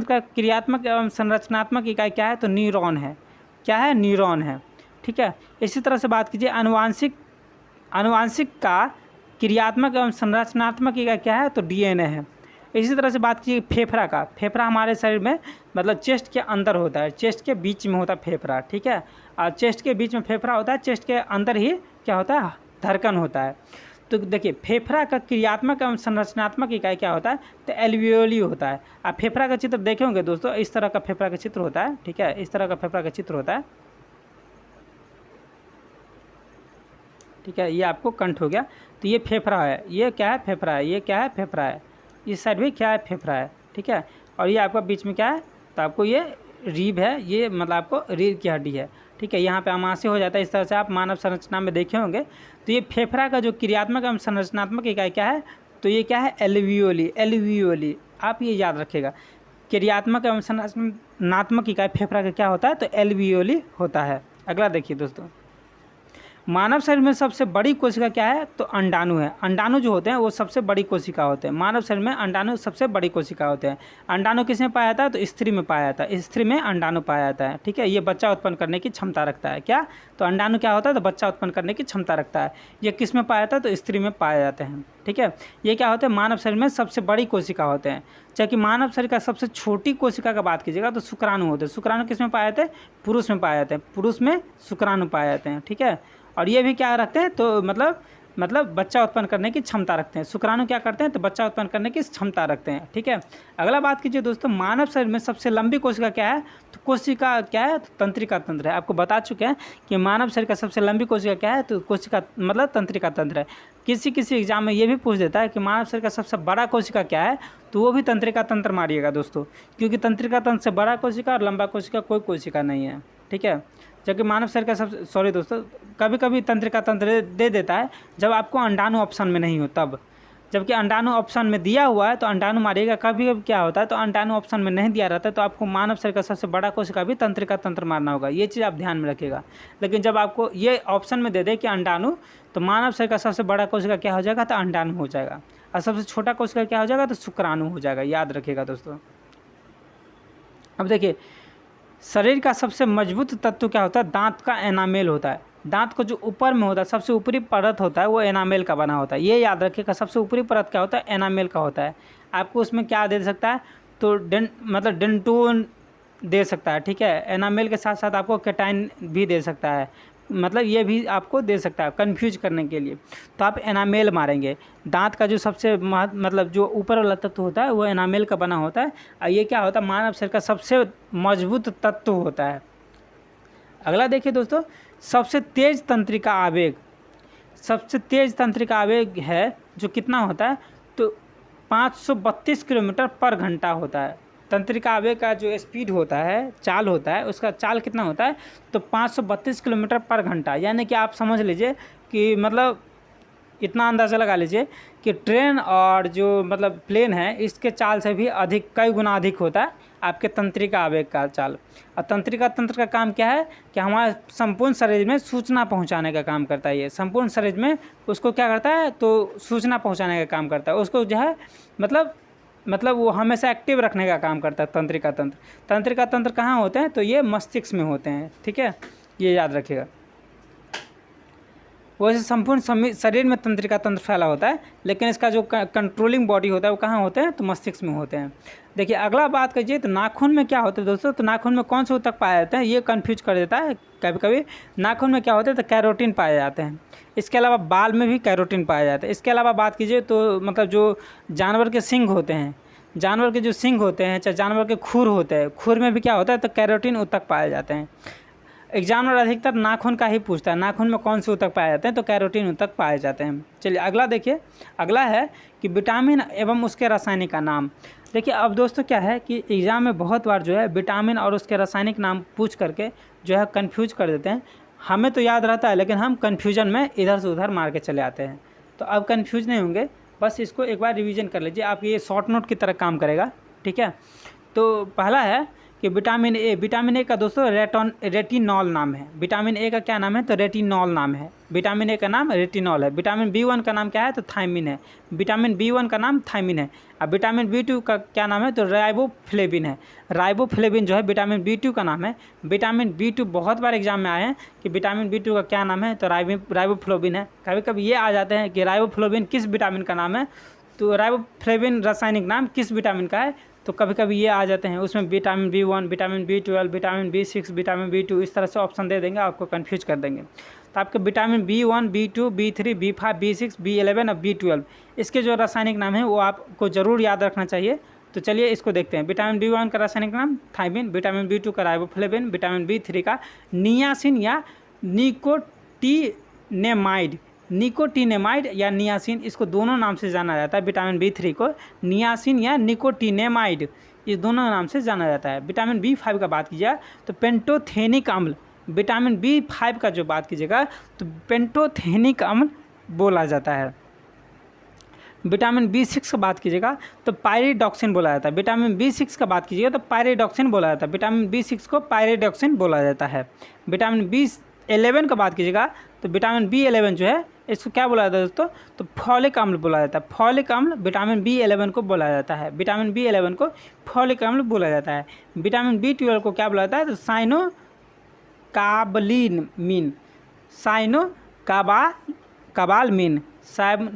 का क्रियात्मक एवं संरचनात्मक इकाई क्या है तो न्यूरॉन है। क्या है, न्यूरॉन है। ठीक है, इसी तरह से बात कीजिए आनुवांशिक का क्रियात्मक एवं संरचनात्मक इकाई क्या है तो डीएनए है। इसी तरह से बात कीजिए फेफड़ा हमारे शरीर में मतलब चेस्ट के अंदर होता है, चेस्ट के बीच में होता है फेफड़ा। ठीक है, और चेस्ट के बीच में फेफड़ा होता है, चेस्ट के अंदर ही क्या होता है धड़कन होता है। तो देखिए फेफड़ा का क्रियात्मक एवं संरचनात्मक इकाई क्या होता है तो एल्वियोली होता है। आप फेफड़ा का चित्र देखे होंगे दोस्तों, इस तरह का फेफड़ा का चित्र होता है। ठीक है, इस तरह का फेफड़ा का चित्र होता है। ठीक है, ये आपको कंठ हो गया। तो ये फेफड़ा है, ये क्या है फेफड़ा है, ये क्या है फेफड़ा है, इस साइड भी क्या है फेफड़ा है, ठीक है। और ये आपका बीच में क्या है, तो आपको ये रीढ़ है, ये मतलब आपको रीढ़ की हड्डी है, ठीक है। यहाँ पे आमाशय हो जाता है। इस तरह से आप मानव संरचना में देखे होंगे। तो ये फेफड़ा का जो क्रियात्मक एवं संरचनात्मक इकाई क्या है, तो ये क्या है एल्वियोली, एल्वियोली आप ये याद रखिएगा। क्रियात्मक एवं संरचनात्मक इकाई फेफड़ा का क्या होता है, तो एल्वियोली होता है। अगला देखिए दोस्तों, मानव शरीर में सबसे बड़ी कोशिका क्या है, तो अंडाणु है। अंडाणु जो होते हैं वो सबसे बड़ी कोशिका होते हैं। मानव शरीर में अंडाणु सबसे बड़ी कोशिका होते हैं। अंडाणु किस में पाया जाता है, तो स्त्री में पाया जाता है। स्त्री में अंडाणु पाया जाता है, ठीक है। ये बच्चा उत्पन्न करने की क्षमता रखता है। क्या, तो अंडाणु क्या होता है, तो बच्चा उत्पन्न करने की क्षमता रखता है। ये किस में पाया जाता है, तो स्त्री में पाए जाते हैं, ठीक है। ये क्या होते हैं, मानव शरीर में सबसे बड़ी कोशिका होते हैं। जबकि मानव शरीर का सबसे छोटी कोशिका का बात कीजिएगा तो शुक्राणु होते हैं। शुक्राणु किस में पाए जाते हैं, पुरुष में पाए जाते हैं। पुरुष में शुक्राणु पाए जाते हैं, ठीक है। और ये भी क्या रखते हैं, तो मतलब बच्चा उत्पन्न करने की क्षमता रखते हैं। शुक्राणु क्या करते हैं, तो बच्चा उत्पन्न करने की क्षमता रखते हैं, ठीक है। अगला बात कीजिए दोस्तों, मानव शरीर में सबसे लंबी कोशिका क्या है, तो कोशिका क्या है, तो तंत्रिका तंत्र है। आपको बता चुके हैं कि मानव शरीर का सबसे लंबी कोशिका क्या है, तो कोशिका मतलब तंत्रिका तंत्र है। किसी एग्जाम में ये भी पूछ देता है कि मानव शरीर का सबसे बड़ा कोशिका क्या है, तो वो भी तंत्रिका तंत्र मारिएगा दोस्तों, क्योंकि तंत्रिका तंत्र से बड़ा कोशिका और लंबा कोशिका कोई कोशिका नहीं है, ठीक है। जबकि मानव शरीर का सब सॉरी दोस्तों, कभी कभी तंत्रिका तंत्र दे देता है जब आपको अंडाणु ऑप्शन में नहीं हो तब। जबकि अंडाणु ऑप्शन में दिया हुआ है तो अंडाणु मारिएगा। कभी कभी क्या होता है, तो अंडाणु ऑप्शन में नहीं दिया रहता है तो आपको मानव शरीर का सबसे बड़ा कोशिका भी तंत्रिका तंत्र मारना होगा। ये चीज़ आप ध्यान में रखिएगा। लेकिन जब आपको ये ऑप्शन में दे दे कि अंडाणु, तो मानव शरीर का सबसे बड़ा कोशिका क्या हो जाएगा, तो अंडाणु हो जाएगा। और सबसे छोटा कोशिका क्या हो जाएगा, तो शुक्राणु हो जाएगा। याद रखिएगा दोस्तों। अब देखिए, शरीर का सबसे मजबूत तत्व क्या होता है, दांत का एनामेल होता है। दांत को जो ऊपर में होता है, सबसे ऊपरी परत होता है, वो एनामेल का बना होता है। ये याद रखिएगा, सबसे ऊपरी परत क्या होता है, एनामेल का होता है। आपको उसमें क्या दे सकता है, तो मतलब डेंटोन दे सकता है, ठीक है। एनामेल के साथ साथ आपको केटाइन भी दे सकता है, मतलब ये भी आपको दे सकता है कंफ्यूज करने के लिए। तो आप एनामेल मारेंगे। दांत का जो सबसे मतलब जो ऊपर वाला तत्व होता है वो एनामेल का बना होता है। और ये क्या होता है, मानव शरीर का सबसे मजबूत तत्व होता है। अगला देखिए दोस्तों, सबसे तेज तंत्रिका आवेग। सबसे तेज तंत्रिका आवेग है जो कितना होता है, तो 532 किलोमीटर पर घंटा होता है। तंत्रिका आवेग का जो स्पीड होता है, चाल होता है, उसका चाल कितना होता है, तो 532 किलोमीटर पर घंटा। यानी कि आप समझ लीजिए कि मतलब इतना अंदाज़ा लगा लीजिए कि ट्रेन और जो मतलब प्लेन है इसके चाल से भी अधिक, कई गुना अधिक होता है आपके तंत्रिका आवेग का चाल। और तंत्रिका तंत्र का काम क्या है कि हमारे संपूर्ण शरीर में सूचना पहुंचाने का काम करता है। ये संपूर्ण शरीर में उसको क्या करता है, तो सूचना पहुंचाने का काम करता है। उसको जो है मतलब वो हमेशा एक्टिव रखने का काम करता है तंत्रिका तंत्र। तंत्रिका तंत्र कहाँ होते हैं, तो ये मस्तिष्क में होते हैं, ठीक है। ये याद रखिएगा। वैसे संपूर्ण शरीर में तंत्रिका तंत्र फैला होता है, लेकिन इसका जो कंट्रोलिंग बॉडी होता है वो कहाँ होते हैं, तो मस्तिष्क में होते हैं। देखिए अगला बात कीजिए, तो नाखून में क्या होता है दोस्तों, तो नाखून में कौन से ऊतक पाए जाते हैं, ये कन्फ्यूज कर देता है कभी कभी। नाखून में क्या होता है, तो कैरोटीन पाए जाते हैं। इसके अलावा बाल में भी कैरोटीन पाया जाता है। इसके अलावा बात कीजिए तो मतलब जो जानवर के सींग होते हैं, जानवर के जो सींग होते हैं, चाहे जानवर के खुर होते हैं, खुर में भी क्या होता है, तो कैरोटीन ऊतक पाए जाते हैं। एग्जामिनर अधिकतर नाखून का ही पूछता है, नाखून में कौन से ऊतक पाए जाते हैं, तो कैरोटीन ऊतक पाए जाते हैं। चलिए अगला देखिए, अगला है कि विटामिन एवं उसके रासायनिक का नाम। देखिए अब दोस्तों क्या है कि एग्ज़ाम में बहुत बार जो है विटामिन और उसके रासायनिक नाम पूछ करके जो है कन्फ्यूज कर देते हैं। हमें तो याद रहता है, लेकिन हम कन्फ्यूजन में इधर से उधर मार के चले आते हैं। तो अब कन्फ्यूज नहीं होंगे, बस इसको एक बार रिवीजन कर लीजिए, आप ये शॉर्ट नोट की तरह काम करेगा, ठीक है। तो पहला है कि विटामिन ए। विटामिन ए का दोस्तों रेटिनॉल नाम है। विटामिन ए का क्या नाम है, तो रेटिनॉल नाम है। विटामिन ए का नाम रेटिनॉल है। विटामिन B1 का नाम क्या है, तो थायमिन है। विटामिन B1 का नाम थायमिन है। अब विटामिन B2 का क्या नाम है, तो राइबोफ्लेविन है। राइबोफ्लेविन जो है विटामिन B2 का नाम है। विटामिन B2 बहुत बार एग्जाम में आए हैं कि विटामिन B2 का क्या नाम है, तो राइबोफ्लेविन है। कभी कभी ये आ जाते हैं कि राइबोफ्लेविन किस विटामिन का नाम है, तो राइबोफ्लेविन रासायनिक नाम किस विटामिन का है, तो कभी कभी ये आ जाते हैं। उसमें vitamin B1, vitamin B12, vitamin B6, vitamin B2 इस तरह से ऑप्शन दे देंगे, आपको कंफ्यूज कर देंगे। तो आपके vitamin B1, B2, B3, B5, B6, B11 और B12 इसके जो रासायनिक नाम है वो आपको ज़रूर याद रखना चाहिए। तो चलिए इसको देखते हैं। विटामिन B1 का रासायनिक नाम थायमिन, विटामिन B2 का राइबोफ्लेविन, विटामिन B3 का नियासिन या निकोटिनेमाइड, निकोटिनेमाइड या नियासिन, इसको दोनों नाम से जाना जाता है। विटामिन B3 को नियासिन या निकोटिनेमाइड, ये दोनों नाम से जाना जाता है। विटामिन B5 का बात कीजिएगा तो पेंटोथेनिक अम्ल, विटामिन B5 का जो बात कीजिएगा तो पेंटोथेनिक अम्ल बोला जाता है। विटामिन B6 का बात कीजिएगा तो पायरिडॉक्सिन बोला जाता है। विटामिन B6 का बात कीजिएगा तो पायरिडॉक्सिन बोला जाता है। विटामिन B6 को पायरिडॉक्सिन बोला जाता है। विटामिन B11 का बात कीजिएगा तो विटामिन B11 जो है इसको क्या बोला जाता है दोस्तों, तो फॉलिक अम्ल बोला जाता है। फॉलिक अम्ल विटामिन B11 को बोला जाता है। विटामिन B11 को फॉलिक अम्ल बोला जाता है। विटामिन B12 को क्या बोला जाता है, तो साइनोकाबालामीन,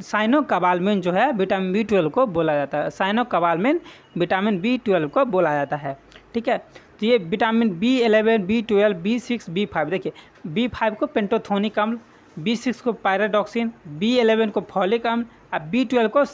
साइनोकाबालामीन जो है विटामिन B12 को बोला जाता है। साइनोकाबालामीन विटामिन B12 को बोला जाता है। ठीक है, तो ये vitamin B11, B12, B6, B5, देखिए B5 को पेंटोथेनिक अम्ल, B6 को पायरिडॉक्सिन, B11 को फॉलिक अम्ल और B12 को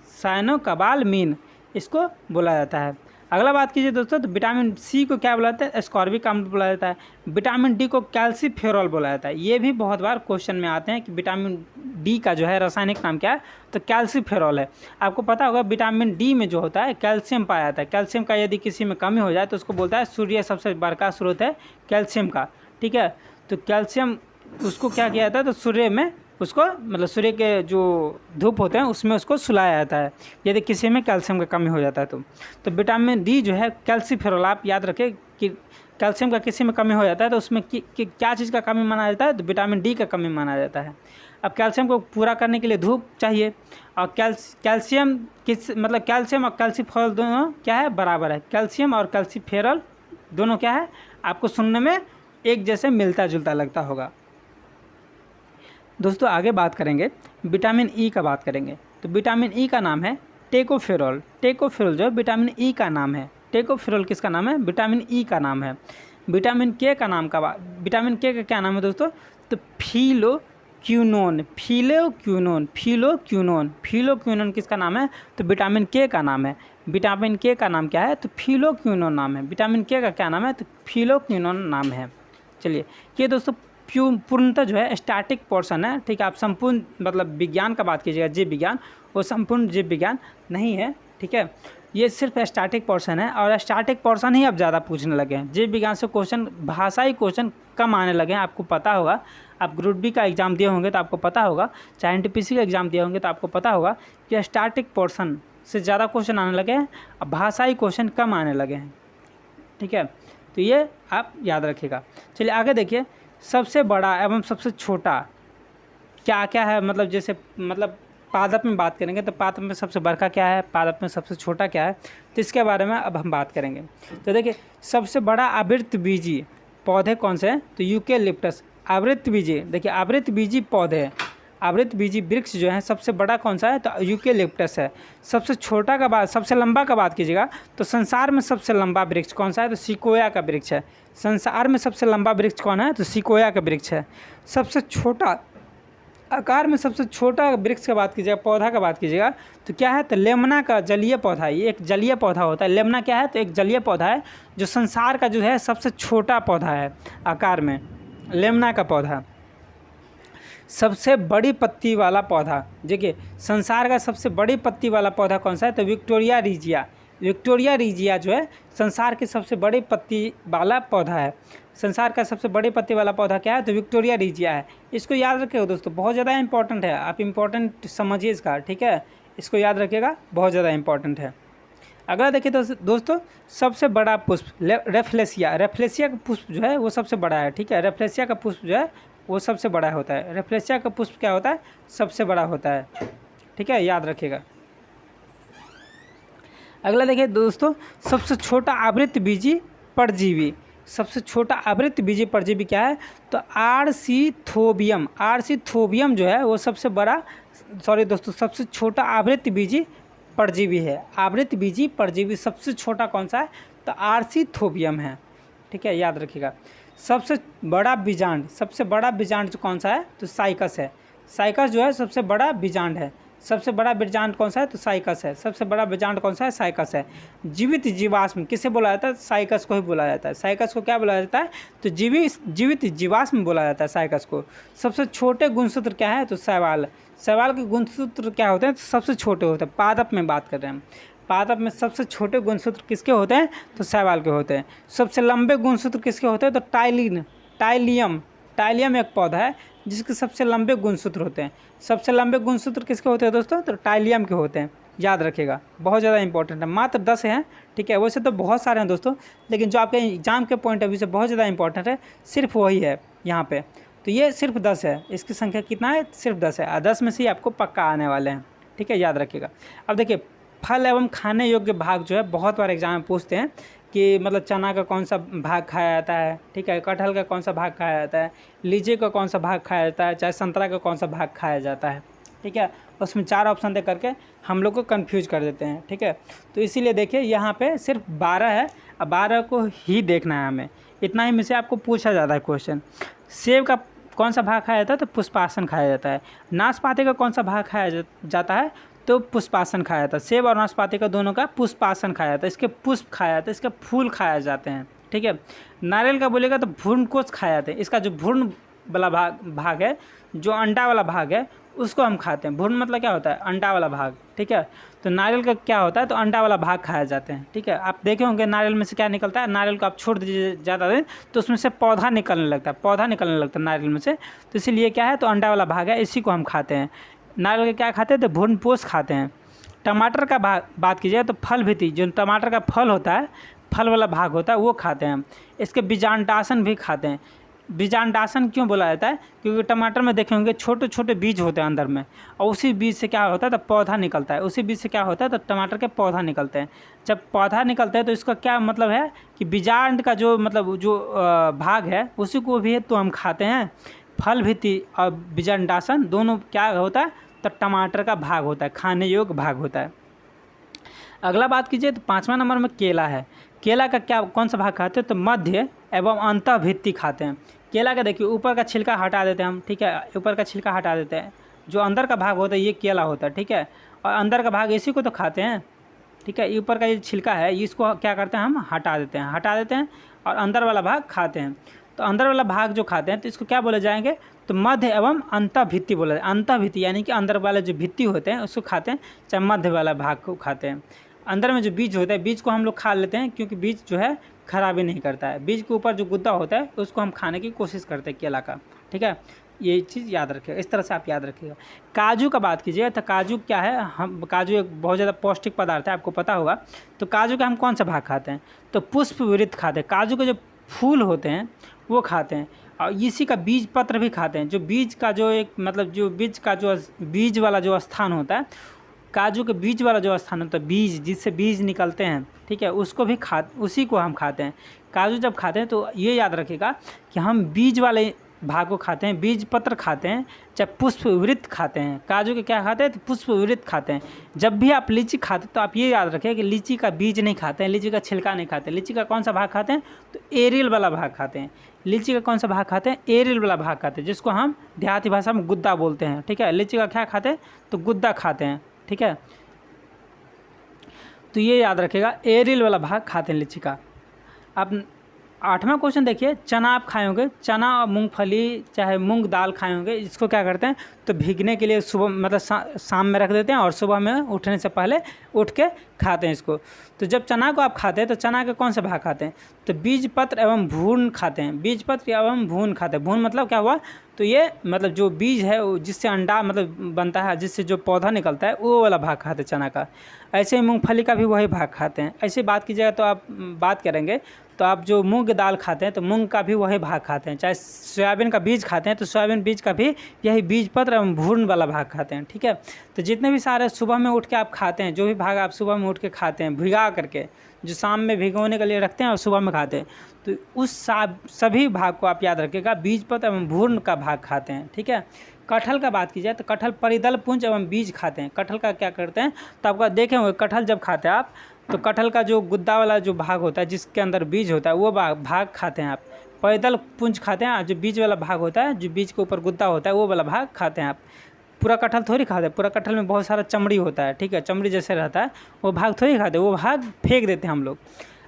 साइनोकाबालामीन इसको बोला जाता है। अगला बात कीजिए दोस्तों, तो विटामिन C को क्या बोला जाता है, एस्कॉर्बिक अम्ल बोला जाता है। विटामिन D को कैल्सीफेरॉल बोला जाता है। ये भी बहुत बार क्वेश्चन में आते हैं कि विटामिन D का जो है रासायनिक नाम क्या है, तो कैल्सीफेरॉल है। आपको पता होगा विटामिन D में जो होता है कैल्शियम पाया जाता है। कैल्शियम का यदि किसी में कमी हो जाए तो उसको बोलता है सूर्य सबसे बड़ा स्रोत है कैल्शियम का। ठीक है, तो कैल्शियम उसको क्या किया जाता है, तो सूर्य में उसको मतलब सूर्य के जो धूप होते हैं उसमें उसको सुलाया जाता है यदि किसी में कैल्शियम का कमी हो जाता है तो विटामिन D जो है कैल्सीफेरॉल, आप याद रखें कि कैल्शियम का किसी में कमी हो जाता है तो उसमें क्या चीज़ का कमी माना जाता है, तो विटामिन D का कमी माना जाता है। अब कैल्शियम को पूरा करने के लिए धूप चाहिए और कैल्शियम और कैल्सीफेरॉल दोनों क्या है, बराबर है। कैल्शियम और कैल्सीफेरॉल दोनों क्या है, आपको सुनने में एक जैसे मिलता जुलता लगता होगा। दोस्तों आगे बात करेंगे विटामिन E का बात करेंगे, तो विटामिन E का नाम है टेकोफेरॉल। टेकोफेरॉल जो विटामिन E का नाम है। टेकोफेरॉल किसका नाम है, विटामिन E का नाम है। विटामिन K का नाम का विटामिन K का क्या नाम है दोस्तों, तो फिलोक्यूनोन किसका नाम है, तो विटामिन K का नाम है। विटामिन K का नाम क्या है, तो फिलोक्यूनोन नाम है। विटामिन K का क्या नाम है, तो फिलोक्यूनोन नाम है। चलिए, ये दोस्तों पूर्णतः जो है स्टैटिक पोर्शन है। ठीक है, आप संपूर्ण मतलब विज्ञान का बात कीजिएगा, जीव विज्ञान, वो संपूर्ण जीव विज्ञान नहीं है। ठीक है, ये सिर्फ स्टैटिक पोर्शन है और स्टैटिक पोर्शन ही अब ज़्यादा पूछने लगे हैं। जीव विज्ञान से क्वेश्चन, भाषाई क्वेश्चन कम आने लगे हैं। आपको पता होगा, आप ग्रुप B का एग्ज़ाम दिए होंगे तो आपको पता होगा, चाहे NTPC का एग्ज़ाम दिए होंगे तो आपको पता होगा कि स्टैटिक पोर्शन से ज़्यादा क्वेश्चन आने लगे हैं, अब भाषाई क्वेश्चन कम आने लगे हैं। ठीक है, तो ये आप याद रखिएगा। चलिए आगे देखिए, सबसे बड़ा एवं सबसे छोटा क्या क्या है, मतलब जैसे पादप में बात करेंगे तो पादप में सबसे बड़ा क्या है, पादप में सबसे छोटा क्या है, तो इसके बारे में अब हम बात करेंगे। तो देखिए, सबसे बड़ा आवृतबीजी पौधे कौन से हैं, तो यूकेलिप्टस। आवृतबीजी, देखिए आवृतबीजी पौधे हैं, आवृतबीजी वृक्ष जो है सबसे बड़ा कौन सा है, तो यूकेलिप्टस है। सबसे छोटा का बात, सबसे लंबा का बात कीजिएगा तो संसार में सबसे लंबा वृक्ष कौन सा है, तो सिकोया का वृक्ष है। संसार में सबसे लंबा वृक्ष कौन है, तो सिकोया का वृक्ष है। सबसे छोटा आकार में सबसे छोटा वृक्ष का बात कीजिएगा, पौधा का बात कीजिएगा तो क्या है, तो लेमना का जलीय पौधा है। ये एक जलीय पौधा होता है। लेमना क्या है, तो एक जलीय पौधा है जो संसार का जो है सबसे छोटा पौधा है आकार में, लेमना का पौधा। सबसे बड़ी पत्ती वाला पौधा, देखिए संसार का सबसे बड़ी पत्ती वाला पौधा कौन सा है, तो विक्टोरिया रीजिया। विक्टोरिया रीजिया जो है संसार की सबसे बड़ी पत्ती वाला पौधा है। संसार का सबसे बड़ी पत्ती वाला पौधा क्या है, तो विक्टोरिया रीजिया है। इसको याद रखिएगा दोस्तों, बहुत ज़्यादा इंपॉर्टेंट है। आप इंपॉर्टेंट समझिए इसका, ठीक है, इसको याद रखिएगा, बहुत ज़्यादा इंपॉर्टेंट है। अगला देखिए दोस्तों, सबसे बड़ा पुष्प रेफ्लेसिया। रेफ्लेसिया का पुष्प जो है वो सबसे बड़ा है। ठीक है, रेफ्लेसिया का पुष्प जो है वो सबसे बड़ा होता है। रेफ्लेसिया का पुष्प क्या होता है, सबसे बड़ा होता है। ठीक है, याद रखिएगा। अगला देखिए दोस्तों, सबसे छोटा आवृतबीजी परजीवी। सबसे छोटा आवृतबीजी परजीवी क्या है, तो आर्सीथोबियम। आर्सीथोबियम जो है वो सबसे बड़ा, सॉरी दोस्तों, सबसे छोटा आवृतबीजी परजीवी है। आवृतबीजी परजीवी सबसे छोटा कौन सा है, तो आर्सीथोबियम है। ठीक है, याद रखिएगा। सबसे बड़ा बीजांड, सबसे बड़ा बीजांड जो कौन सा है, तो साइकस है। साइकस जो है सबसे बड़ा बीजांड है। सबसे बड़ा बीजांड कौन सा है? तो साइकस है। सबसे बड़ा बीजांड कौन सा है? साइकस है। जीवित जीवाश्म किसे बोला जाता है? साइकस को ही बोला जाता है। साइकस को क्या बोला जाता है? तो जीवित जीवाश्म बोला जाता है साइकस को। सबसे छोटे गुणसूत्र क्या है? तो शैवाल। शैवाल के गुणसूत्र क्या होते हैं? तो सबसे छोटे होते हैं। पादप में बात कर रहे हैं हम। पादप में सबसे छोटे गुणसूत्र किसके होते हैं? तो शैवाल के होते हैं। सबसे लंबे गुणसूत्र किसके होते हैं? तो टाइलियम एक पौधा है जिसके सबसे लंबे गुणसूत्र होते हैं। सबसे लंबे गुणसूत्र किसके होते हैं दोस्तों? तो टाइलियम के होते हैं। याद रखिएगा, बहुत ज़्यादा इंपॉर्टेंट है। मात्र 10 हैं, ठीक है। वैसे तो बहुत सारे हैं दोस्तों, लेकिन जो आपके एग्जाम के पॉइंट ऑफ व्यू से बहुत ज़्यादा इंपॉर्टेंट है सिर्फ वही है यहाँ पे। तो ये सिर्फ 10 है। इसकी संख्या कितना है? सिर्फ 10 है। 10 में से ही आपको पक्का आने वाले हैं, ठीक है। याद रखिएगा। अब देखिए, फल एवं खाने योग्य भाग जो है बहुत बार एग्जाम में पूछते हैं कि मतलब चना का कौन सा भाग खाया जाता है, ठीक है। कटहल का कौन सा भाग खाया जाता है, लीची का कौन सा भाग खाया जाता है, चाहे संतरा का कौन सा भाग खाया जाता है, ठीक है। उसमें 4 ऑप्शन दे करके हम लोग को कंफ्यूज कर देते हैं, ठीक है। तो इसीलिए देखिए यहाँ पे सिर्फ 12 है। अब 12 को ही देखना है हमें, इतना ही में से आपको पूछा जाता है क्वेश्चन। सेब का कौन सा भाग खाया जाता है? तो पुष्पासन खाया जाता है। नाशपाती का कौन सा भाग खाया जाता है? तो पुष्पासन खाया जाता है। सेब और नाशपाती का दोनों का पुष्पासन खाया जाता है। इसके पुष्प खाया जाता है, इसके फूल खाए जाते हैं, ठीक है। नारियल का बोलेगा तो भ्रूणकोश खाया जाते हैं। इसका जो भ्रूण वाला भाग है, जो अंडा वाला भाग है, उसको हम खाते हैं। भ्रूण मतलब क्या होता है? अंडा वाला भाग, ठीक है। तो नारियल का क्या होता है? तो अंडा वाला भाग खाया जाते हैं, ठीक है। आप देखे होंगे नारियल में से क्या निकलता है। नारियल को आप छोड़ दीजिए ज़्यादा देर तो उसमें से पौधा निकलने लगता है, नारियल में से। तो इसीलिए क्या है? तो अंडा वाला भाग है, इसी को हम खाते हैं। नारियल का क्या खाते हैं? तो भ्रूणपोष खाते हैं। टमाटर का बात कीजिए तो फल भित्ति, जो टमाटर का फल होता है, फल वाला भाग होता है, वो खाते हैं हम। इसके बीजांडासन भी खाते हैं। बीजांडासन क्यों बोला जाता है? क्योंकि टमाटर में देखे होंगे छोटे छोटे बीज होते हैं अंदर में, और उसी बीज से क्या होता है? तो पौधा निकलता है। उसी बीज से क्या होता है? तो टमाटर के पौधा निकलते हैं। जब पौधा निकलता है तो इसका क्या मतलब है कि बीजांड का जो मतलब जो भाग है उसी को भी तो हम खाते हैं। फल भित्ति और बीजांडासन दोनों क्या होता है? तो टमाटर का भाग होता है, खाने योग्य भाग होता है। अगला बात कीजिए तो 5वां नंबर में केला है। केला का क्या कौन सा भाग खाते हैं? तो मध्य एवं अंतः भित्ति खाते हैं। केला का देखिए ऊपर का छिलका हटा देते हैं हम, ठीक है। ऊपर का छिलका हटा देते हैं, जो अंदर का भाग होता है ये केला होता है, ठीक है। और अंदर का भाग इसी को तो खाते हैं, ठीक है। ऊपर का ये छिलका है इसको क्या करते हैं? हम हटा देते हैं और अंदर वाला भाग खाते हैं। तो अंदर वाला भाग जो खाते हैं तो इसको क्या बोले जाएंगे? तो मध्य एवं अंतः भित्ति बोला जाए। अंतः भित्ति यानी कि अंदर वाले जो भित्ति होते हैं उसको खाते हैं, चाहे मध्य वाला भाग को खाते हैं। अंदर में जो बीज होता है, बीज को हम लोग खा लेते हैं क्योंकि बीज जो है खराबी नहीं करता है। बीज के ऊपर जो गुद्दा होता है उसको हम खाने की कोशिश करते हैं केला का, ठीक है। ये चीज़ याद रखिएगा, इस तरह से आप याद रखिएगा। काजू का बात कीजिए तो काजू क्या है? हम काजू एक बहुत ज़्यादा पौष्टिक पदार्थ है, आपको पता होगा। तो काजू का हम कौन सा भाग खाते हैं? तो पुष्प विवृत खाते हैं। काजू के जो फूल होते हैं वो खाते हैं, और इसी का बीज पत्र भी खाते हैं। जो बीज का जो एक मतलब जो बीज वाला जो स्थान होता है, काजू के बीज वाला जो स्थान होता है, बीज जिससे बीज निकलते हैं, ठीक है, उसको भी उसी को हम खाते हैं। काजू जब खाते हैं तो ये याद रखिएगा कि हम बीज वाले भाग को खाते हैं, बीज पत्र खाते हैं, चाहे पुष्प वृत्त खाते हैं। काजू के क्या खाते हैं? तो पुष्प वृत्त खाते हैं। जब भी आप लीची खाते हैं तो आप ये याद रखिए कि लीची का बीज नहीं खाते हैं, लीची का छिलका नहीं खाते हैं। लीची का कौन सा भाग खाते हैं? तो एरियल वाला भाग खाते हैं। लीची का कौन सा भाग खाते हैं? एरियल वाला भाग खाते हैं, जिसको हम देहाती भाषा में गुद्दा बोलते हैं, ठीक है। लीची का क्या खाते हैं? तो गुद्दा खाते हैं, ठीक है। तो ये याद रखिएगा, एरियल वाला भाग खाते हैं लीची का। अब 8वां क्वेश्चन देखिए, चना आप खाए होंगे। चना और मूंगफली चाहे मूंग दाल खाए होंगे, इसको क्या करते हैं? तो भीगने के लिए सुबह मतलब शाम में रख देते हैं और सुबह में उठने से पहले उठ के खाते हैं इसको। तो जब चना को आप खाते हैं तो चना के कौन से भाग खाते हैं? तो बीज पत्र एवं भ्रूण खाते हैं। बीज पत्र एवं भ्रूण खाते हैं। भ्रूण मतलब क्या हुआ? तो ये मतलब जो बीज है जिससे अंडा मतलब बनता है, जिससे जो पौधा निकलता है, वो वाला भाग खाते हैं चना का। ऐसे ही मूंगफली का भी वही भाग खाते हैं। ऐसे बात कीजिएगा तो आप बात करेंगे तो आप जो मूंग दाल खाते हैं तो मूंग का भी वही भाग खाते हैं। चाहे सोयाबीन का बीज खाते हैं तो सोयाबीन बीज का भी यही बीज पत्र एवं भ्रूण वाला भाग खाते हैं, ठीक है। तो जितने भी सारे सुबह में उठ के आप खाते हैं, जो भी भाग आप सुबह में उठ के खाते हैं भिगा करके, जो शाम में भिगोने के लिए रखते हैं और सुबह में खाते हैं, तो उस सभी भाग को आप याद रखिएगा, बीज पत्र एवं भ्रूण का भाग खाते हैं, ठीक है। कटहल का बात की जाए तो कटहल परिदल पुंज एवं बीज खाते हैं। कटहल का क्या करते हैं? तो आपका देखे होंगे कटहल जब खाते हैं आप तो कटहल का जो गुद्दा वाला जो भाग होता है जिसके अंदर बीज होता है वो भाग खाते हैं आप। परिदल पुंज खाते हैं, जो बीज वाला भाग होता है, जो बीज के ऊपर गुद्दा होता है वो वाला भाग खाते हैं आप। पूरा कटहल थोड़ी खाते हैं, पूरा कटहल में बहुत सारा चमड़ी होता है, ठीक है, चमड़ी जैसे रहता है, वो भाग थोड़ी खाते, वो भाग फेंक देते हैं हम लोग।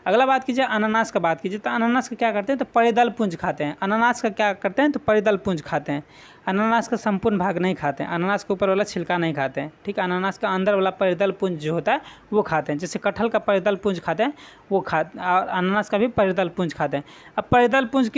अगला बात कीजिए अनानास का बात कीजिए, तो अनानास का क्या करते हैं, तो परिदल पुंज खाते हैं। अनानास का क्या करते हैं, तो परिदल पुंज खाते हैं। अनानास का संपूर्ण भाग नहीं खाते हैं, अनानास के ऊपर वाला छिलका नहीं खाते हैं, ठीक है। अनानास का अंदर वाला परिदल पुंज जो होता है वो खाते हैं। जैसे कटहल का परिदल पुंज खाते हैं वो और अनानास का भी परिदल पुंज खाते हैं। अब परिदल पुंज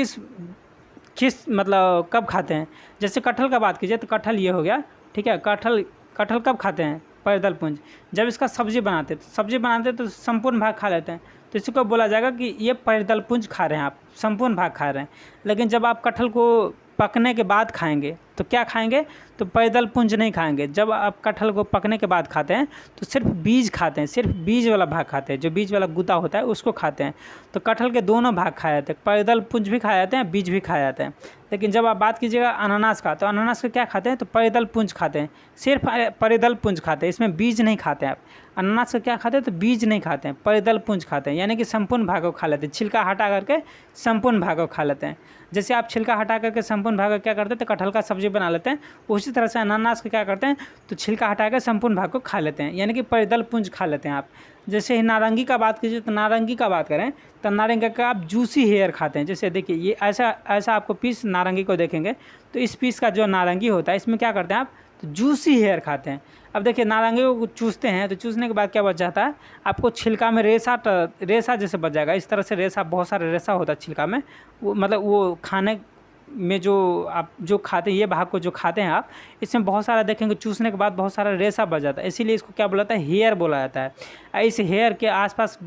किस मतलब कब खाते हैं, जैसे कटहल का बात कीजिए तो कटहल ये हो गया, ठीक है। कटहल कब खाते हैं, परिदल पुंज, जब इसका सब्जी बनाते हैं, तो सब्जी बनाते हैं तो संपूर्ण भाग खा लेते हैं, तो इसी को बोला जाएगा कि ये परिदल पुंज खा रहे हैं आप, संपूर्ण भाग खा रहे हैं। लेकिन जब आप कटहल को पकने के बाद खाएंगे तो क्या खाएंगे, तो परिदल पुंज नहीं खाएंगे। जब आप कटहल को पकने के बाद खाते हैं तो सिर्फ बीज खाते हैं, सिर्फ बीज वाला भाग खाते हैं, जो बीज वाला गुदा होता है उसको खाते हैं। तो कटहल के दोनों भाग खाए जाते हैं, परिदल पुंज भी खाए जाते हैं, बीज भी खाए जाते हैं। लेकिन जब आप बात कीजिएगा अनानास का, तो अनानास का क्या खाते हैं, तो परिदल पुंज खाते हैं, सिर्फ परिदल पुंज खाते हैं, इसमें बीज नहीं खाते हैं आप। अनानास का क्या खाते हैं, तो बीज नहीं खाते हैं, परिदल पुंज खाते हैं, यानी कि संपूर्ण भाग को खा लेते हैं, छिलका हटा करके संपूर्ण भाग को खा लेते हैं। जैसे आप छिलका हटा करके संपूर्ण भाग को क्या करते हैं, तो कटहल का सब्जी बना लेते हैं, उसी तरह से अनानास का क्या करते हैं, तो छिलका हटा कर संपूर्ण भाग को खा लेते हैं, यानी कि परिदल पुंज खा लेते हैं आप। जैसे ही नारंगी का बात कीजिए, तो नारंगी का बात करें तो नारंगी का आप जूसी हेयर खाते हैं। जैसे देखिए ये ऐसा आपको पीस नारंगी को देखेंगे, तो इस पीस का जो नारंगी होता है इसमें क्या करते हैं आप, तो जूसी हेयर खाते हैं। अब देखिए नारंगी को चूसते हैं, तो चूसने के बाद क्या बच जाता है, आपको छिलका में रेसा जैसे बच जाएगा। इस तरह से रेसा, बहुत सारे रेसा होता है छिलका में, वो मतलब वो खाने में जो आप जो खाते हैं, ये भाग को जो खाते हैं आप, इसमें बहुत सारा देखेंगे चूसने के बाद बहुत सारा रेसा बच जाता है, इसीलिए इसको क्या बोला जाता है, हेयर बोला जाता है। इस हेयर के आसपास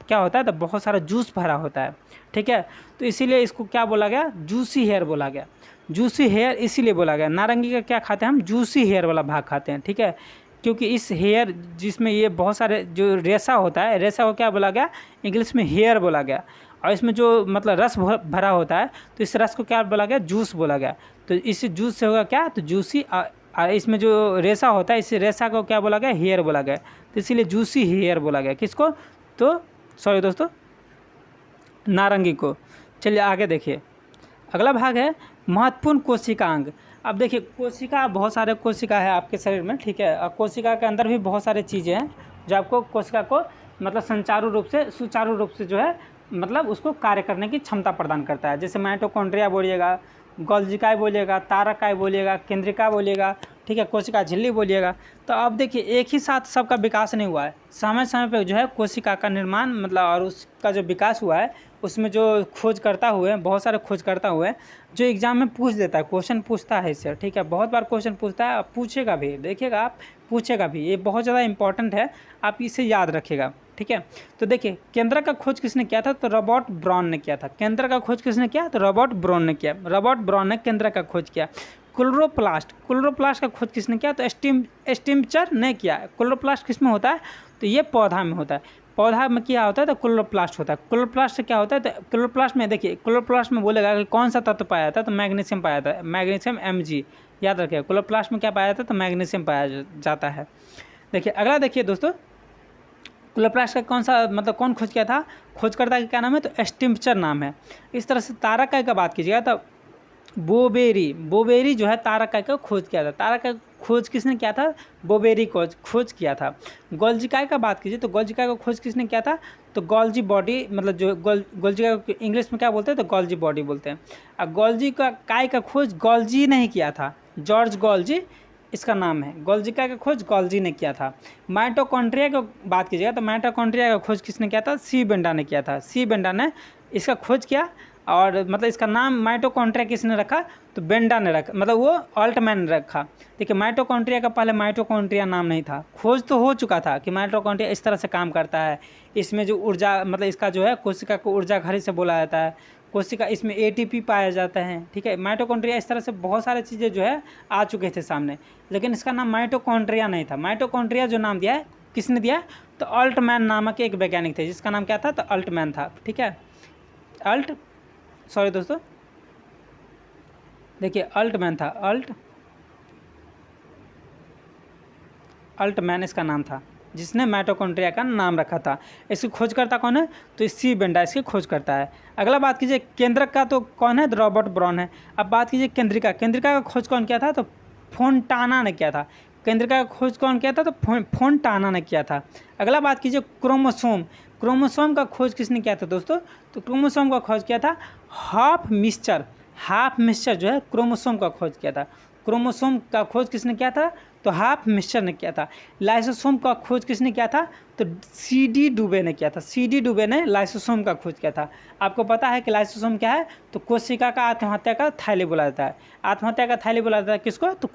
क्या होता है, तो बहुत सारा जूस भरा होता है, ठीक है। तो इसीलिए इसको क्या बोला गया, जूसी हेयर बोला गया। जूसी हेयर इसीलिए बोला गया। नारंगी का क्या खाते हैं हम, जूसी हेयर वाला भाग खाते हैं, ठीक है, क्योंकि इस हेयर जिसमें ये बहुत सारे जो रेसा होता है, रेसा को क्या बोला गया, इंग्लिश में हेयर बोला गया। और इसमें जो मतलब रस भरा होता है, तो इस रस को क्या बोला गया, जूस बोला गया। तो इस जूस से होगा क्या, तो जूसी। इसमें जो रेसा होता है, इस रेसा को क्या बोला गया, हेयर बोला गया, तो इसीलिए जूसी हेयर बोला गया। किसको, तो सॉरी दोस्तों, नारंगी को। चलिए आगे देखिए, अगला भाग है महत्वपूर्ण कोशिका अंग। अब देखिए कोशिका, बहुत सारे कोशिका है आपके शरीर में, ठीक है। और कोशिका के अंदर भी बहुत सारे चीज़ें हैं जो आपको कोशिका को मतलब सुचारू रूप से जो है मतलब उसको कार्य करने की क्षमता प्रदान करता है। जैसे माइटोकॉन्ड्रिया बोलिएगा, गोल्जिकाय बोलिएगा, तारकाय बोलिएगा, केंद्रिका बोलिएगा, ठीक है, कोशिका झिल्ली बोलिएगा। तो अब देखिए एक ही साथ सबका विकास नहीं हुआ है, समय समय पे जो है कोशिका का निर्माण मतलब और उसका जो विकास हुआ है, उसमें जो खोजकर्ता हुए, बहुत सारे खोजकर्ता हुए जो एग्जाम में पूछ देता है, क्वेश्चन पूछता है इससे, ठीक है, बहुत बार क्वेश्चन पूछता है, पूछेगा भी, देखिएगा आप, पूछेगा भी, ये बहुत ज़्यादा इंपॉर्टेंट है, आप इसे याद रखिएगा, ठीक है। तो देखिए केंद्रक का खोज किसने किया था, तो रॉबर्ट ब्राउन ने किया था। केंद्रक का खोज किसने किया, तो रॉबर्ट ब्राउन ने किया। रॉबर्ट ब्राउन ने केंद्रक का खोज किया। क्लोरोप्लास्ट का खोज किसने किया, तो स्टिम्चर ने किया। क्लोरोप्लास्ट किस में होता है, तो ये पौधा में होता है। पौधा में क्या होता है, तो क्लोरोप्लास्ट होता है। क्लोरोप्लास्ट से क्या होता है, तो क्लोरोप्लास्ट में देखिए, क्लोरोप्लास्ट में बोलेगा कि कौन सा तत्व पाया जाता है, तो मैग्नीशियम पाया जाता है, मैग्नीशियम Mg, याद रखिए। क्लोरोप्लास्ट में क्या पाया जाता है, तो मैग्नीशियम पाया जाता है। देखिए अगला देखिए दोस्तों, क्लोरोप्लास्ट का कौन सा मतलब कौन खोज किया था, खोजकर्ता का क्या नाम है, तो स्टिम्चर नाम है। इस तरह से तारकाय का बात कीजिएगा तो बोबेरी जो है तारकाय का खोज किया था। तारकाय खोज किसने किया था, बोबेरी को खोज किया था। गोल्जिकाय का बात कीजिए तो गोल्जिकाय का खोज किसने किया था, तो गोल्जी बॉडी, मतलब जो गोल्जिकाय को इंग्लिश में क्या बोलते हैं, तो गोल्जी बॉडी बोलते हैं। अब गोल्जिकाय का खोज गोल्जी नहीं किया था, जॉर्ज गोल्जी इसका नाम है। गोल्जिकाय का खोज गोल्जी ने किया था। माइटोकॉन्ड्रिया की बात कीजिएगा तो माइटोकॉन्ड्रिया का खोज किसने किया था, सी बेंडा ने किया था। सी बेंडा ने इसका खोज किया, और मतलब इसका नाम माइटोकॉन्ड्रिया किसने रखा, तो बेंडा ने रखा, मतलब वो ऑल्टमैन ने रखा। देखिए माइटोकॉन्ड्रिया का पहले माइटोकॉन्ड्रिया नाम नहीं था, खोज तो हो चुका था कि माइटोकॉन्ड्रिया इस तरह से काम करता है, इसमें जो ऊर्जा मतलब इसका जो है कोशिका को ऊर्जा घड़ी से बोला जाता है, कोशिका इसमें ATP पाया जाता है, ठीक है। माइटोकॉन्ड्रिया इस तरह से बहुत सारे चीज़ें जो है आ चुके थे सामने, लेकिन इसका नाम माइटोकॉन्ड्रिया नहीं था। माइटोकॉन्ड्रिया जो नाम दिया है किसने दिया, तो ऑल्टमैन नामक एक वैज्ञानिक थे, जिसका नाम क्या था, तो ऑल्टमैन था, ठीक है। सॉरी दोस्तों, देखिए ऑल्टमैन था, ऑल्टमैन इसका नाम था, जिसने माइटोकॉन्ड्रिया का नाम रखा था। इसकी खोजकर्ता कौन है, तो सी बेंडा इसकी खोज करता है। अगला बात कीजिए केंद्रक का, तो कौन है, तो रॉबर्ट ब्राउन है। अब बात कीजिए केंद्रिका का खोज कौन किया था, तो फोंटाना ने किया था। केंद्रिका का खोज कौन किया था? तो फोंटाना ने किया था। अगला बात कीजिए क्रोमोसोम। क्रोमोसोम का खोज किसने किया था दोस्तों? तो क्रोमोसोम का खोज किया था हाफ मिस्चर जो है क्रोमोसोम का खोज किया था। क्रोमोसोम का खोज किसने किया था? तो हाफ मिस्चर ने किया था। लाइसोसोम का खोज किसने किया था? तो CD डुबे ने किया था। CD डुबे ने लाइसोसोम का खोज किया था। आपको पता है कि लाइसोसोम क्या है? तो कोशिका का आत्महत्या का थैली बोला जाता है। आत्महत्या का थैली बोला जाता है किसको? तो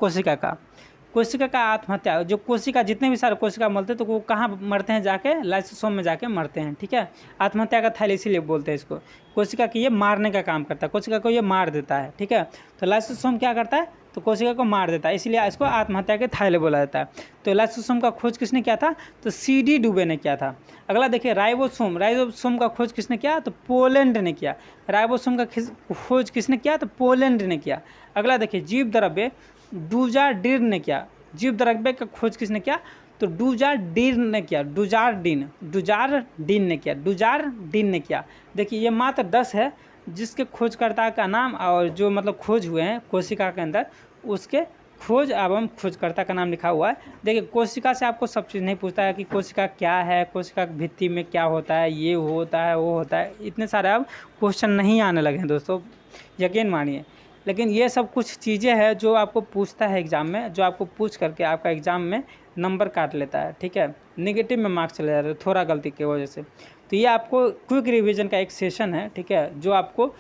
कोशिका का आत्महत्या। जो कोशिका, जितने भी सारे कोशिका मरते हैं तो वो कहाँ मरते हैं? जाके लाइसोसोम में जाके मरते हैं। ठीक है, आत्महत्या का थैली इसीलिए बोलते हैं इसको। कोशिका की ये मारने का काम करता है, कोशिका को ये मार देता है। ठीक है, तो लाइसोसोम क्या करता है? तो कोशिका को मार देता है, इसलिए इसको आत्महत्या के थैले बोला जाता है। तो लाइसोसोम का खोज किसने किया था? तो CD डुबे ने किया था। अगला देखिए राइबोसोम का खोज किसने किया? तो पोलैंड ने किया। राइबोसोम का खोज किसने किया? तो पोलैंड ने किया। अगला देखिए जीवद्रव्य डुजार्डिन ने किया। जीवद्रव्य का खोज किसने किया? तो डुजार्डिन ने किया। डुजार्डिन ने किया। देखिए ये मात्र 10 है जिसके खोजकर्ता का नाम और जो मतलब खोज हुए हैं कोशिका के अंदर, उसके खोज एवं खोजकर्ता का नाम लिखा हुआ है। देखिए कोशिका से आपको सब चीज़ नहीं पूछता है कि कोशिका क्या है, कोशिका की भित्ति में क्या होता है, ये होता है वो होता है, इतने सारे अब क्वेश्चन नहीं आने लगे हैं दोस्तों, यकीन मानिए। लेकिन ये सब कुछ चीज़ें हैं जो आपको पूछता है एग्ज़ाम में, जो आपको पूछ करके आपका एग्ज़ाम में नंबर काट लेता है। ठीक है, नेगेटिव में मार्क्स चले जाते हैं थोड़ा गलती की वजह से। तो ये आपको क्विक रिवीजन का एक सेशन है। ठीक है, जो आपको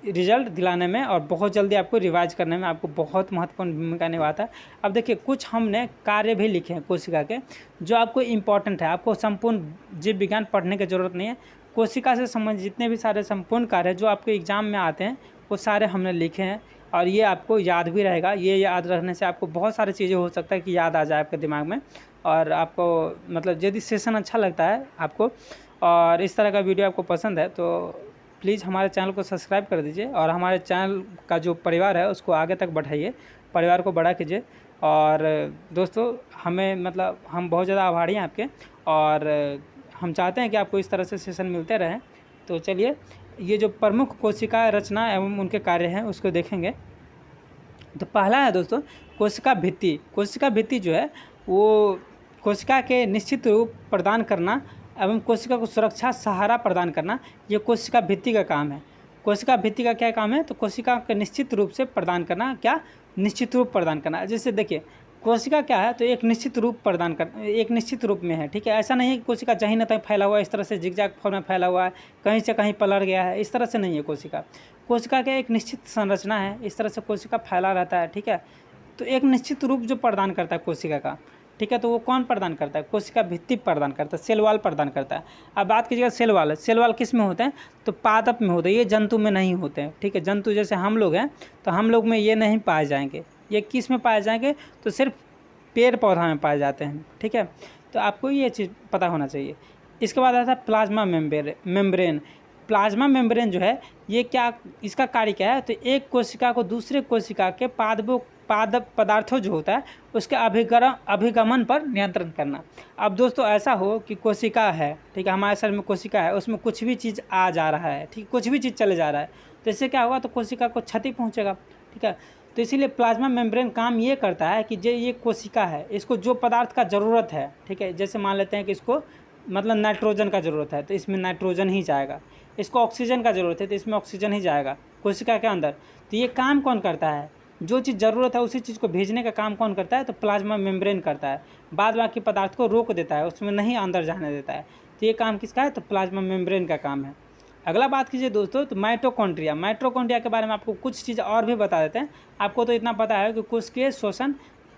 रिजल्ट दिलाने में और बहुत जल्दी आपको रिवाइज करने में आपको बहुत महत्वपूर्ण भूमिका निभाता है। अब देखिए कुछ हमने कार्य भी लिखे हैं कोशिका के जो आपको इम्पॉर्टेंट है। आपको संपूर्ण जीव विज्ञान पढ़ने की ज़रूरत नहीं है। कोशिका से संबंधित जितने भी सारे संपूर्ण कार्य जो आपके एग्ज़ाम में आते हैं वो सारे हमने लिखे हैं और ये आपको याद भी रहेगा। ये याद रखने से आपको बहुत सारी चीज़ें हो सकता है कि याद आ जाए आपके दिमाग में। और आपको मतलब यदि सेशन अच्छा लगता है आपको और इस तरह का वीडियो आपको पसंद है तो प्लीज़ हमारे चैनल को सब्सक्राइब कर दीजिए और हमारे चैनल का जो परिवार है उसको आगे तक बढ़ाइए, परिवार को बड़ा कीजिए। और दोस्तों हम बहुत ज़्यादा आभारी हैं आपके और हम चाहते हैं कि आपको इस तरह से सेशन मिलते रहें। तो चलिए ये जो प्रमुख कोशिका रचना एवं उनके कार्य हैं उसको देखेंगे। तो पहला है दोस्तों कोशिका भित्ति। कोशिका भित्ति जो है वो कोशिका के निश्चित रूप प्रदान करना एवं कोशिका को सुरक्षा सहारा प्रदान करना, ये कोशिका भित्ति का काम है। कोशिका भित्ति का क्या काम है? तो कोशिका के निश्चित रूप से प्रदान करना, क्या निश्चित रूप प्रदान करना। जैसे देखिए कोशिका क्या है? तो एक निश्चित रूप प्रदान कर, एक निश्चित रूप में है। ठीक है, ऐसा नहीं है कि कोशिका जहीं न तहीं फैला हुआ है, इस तरह से जिगजैग फॉर्म में फैला हुआ है, कहीं से कहीं पलट गया है, इस तरह से नहीं है कोशिका। कोशिका का एक निश्चित संरचना है, इस तरह से कोशिका फैला रहता है। ठीक है, तो एक निश्चित रूप जो प्रदान करता है कोशिका का, ठीक है, तो वो कौन प्रदान करता है? कोशिका भित्ति प्रदान करता है, सेल वॉल प्रदान करता है। अब बात कीजिएगा सेल वॉल किस में होते हैं? तो पादप में होते हैं, ये जंतु में नहीं होते हैं। ठीक है, जंतु जैसे हम लोग हैं तो हम लोग में ये नहीं पाए जाएंगे। ये किस में पाए जाएंगे? तो सिर्फ पेड़ पौधा में पाए जाते हैं। ठीक है, तो आपको ये चीज़ पता होना चाहिए। इसके बाद आता है प्लाज्मा मेम्ब्रेन। प्लाज्मा मेम्ब्रेन जो है ये क्या, इसका कार्य क्या है? तो एक कोशिका को दूसरे कोशिका के पादप पदार्थों जो होता है उसके अभिगमन पर नियंत्रण करना। अब दोस्तों ऐसा हो कि कोशिका है, ठीक है, हमारे शरीर में कोशिका है, उसमें कुछ भी चीज़ आ जा रहा है, ठीक, कुछ भी चीज़ चले जा रहा है, तो इससे क्या होगा? तो कोशिका को क्षति पहुंचेगा। ठीक है, तो इसीलिए प्लाज्मा मेम्ब्रेन काम ये करता है कि ये कोशिका है, इसको जो पदार्थ का ज़रूरत है, ठीक है, जैसे मान लेते हैं कि इसको मतलब नाइट्रोजन का ज़रूरत है तो इसमें नाइट्रोजन ही जाएगा, इसको ऑक्सीजन का ज़रूरत है तो इसमें ऑक्सीजन ही जाएगा कोशिका के अंदर। तो ये काम कौन करता है? जो चीज़ ज़रूरत है उसी चीज़ को भेजने का काम कौन करता है? तो प्लाज्मा मेम्ब्रेन करता है। बाद बाकी पदार्थ को रोक देता है, उसमें नहीं अंदर जाने देता है। तो ये काम किसका है? तो प्लाज्मा मेम्ब्रेन का काम है। अगला बात कीजिए दोस्तों तो माइटोकॉन्ड्रिया के बारे में आपको कुछ चीज़ और भी बता देते हैं। आपको तो इतना पता है कि कोशिकीय शोषण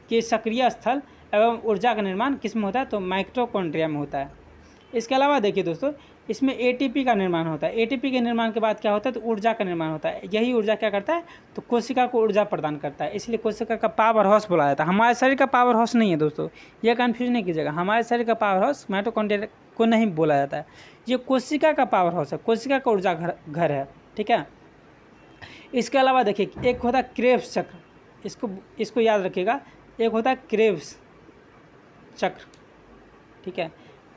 के सक्रिय स्थल एवं ऊर्जा का निर्माण किस में होता है? तो माइटोकॉन्ड्रिया में होता है। इसके अलावा देखिए दोस्तों इसमें ATP का निर्माण होता है। ATP के निर्माण के बाद क्या होता है? तो ऊर्जा का निर्माण होता है। यही ऊर्जा क्या करता है? तो कोशिका को ऊर्जा प्रदान करता है, इसलिए कोशिका का पावर हाउस बोला जाता है। हमारे शरीर का पावर हाउस नहीं है दोस्तों, ये कन्फ्यूज नहीं कीजिएगा। हमारे शरीर का पावर हाउस माइटोकॉन्ड्रिया को नहीं बोला जाता है, ये कोशिका का पावर हाउस है, कोशिका का ऊर्जा घर है। ठीक है, इसके अलावा देखिए एक होता है क्रेब्स चक्र, इसको याद रखिएगा, एक होता है क्रेब्स चक्र। ठीक है,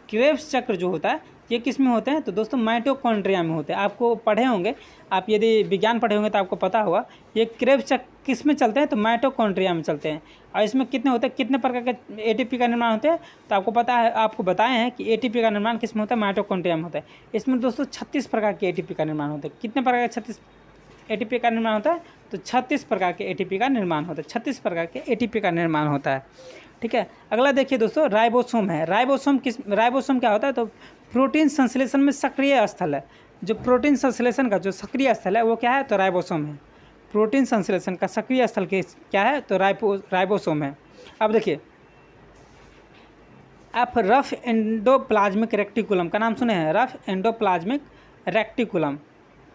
क्रेब्स चक्र जो होता है ये किस में होते हैं? तो दोस्तों माइटोकॉन्ड्रिया में होते हैं। आपको पढ़े होंगे, आप यदि विज्ञान पढ़े होंगे तो आपको पता होगा। ये क्रेब्स किस में चलते हैं, तो माइटोकॉन्ड्रिया में चलते हैं। और इसमें कितने होते हैं, कितने प्रकार के एटीपी का निर्माण होते हैं, तो आपको पता है, आपको बताए हैं कि एटीपी का निर्माण किस में होता है, माइटोकॉन्ड्रिया में होता है। इसमें दोस्तों 36 प्रकार के एटीपी का निर्माण होता है। कितने प्रकार के 36 एटीपी का निर्माण होता है, तो 36 प्रकार के एटीपी का निर्माण होता है। 36 प्रकार के एटीपी का निर्माण होता है। ठीक है, अगला देखिए दोस्तों, राइबोसोम है। राइबोसोम क्या होता है, तो प्रोटीन संश्लेषण में सक्रिय स्थल है। जो प्रोटीन संश्लेषण का जो सक्रिय स्थल है वो क्या है, तो राइबोसोम है। प्रोटीन संश्लेषण का सक्रिय स्थल क्या है, तो राइबोसोम है। अब देखिए, आप रफ एंडोप्लाज्मिक रेक्टिकुलम का नाम सुने हैं, रफ एंडोप्लाज्मिक रेक्टिकुलम।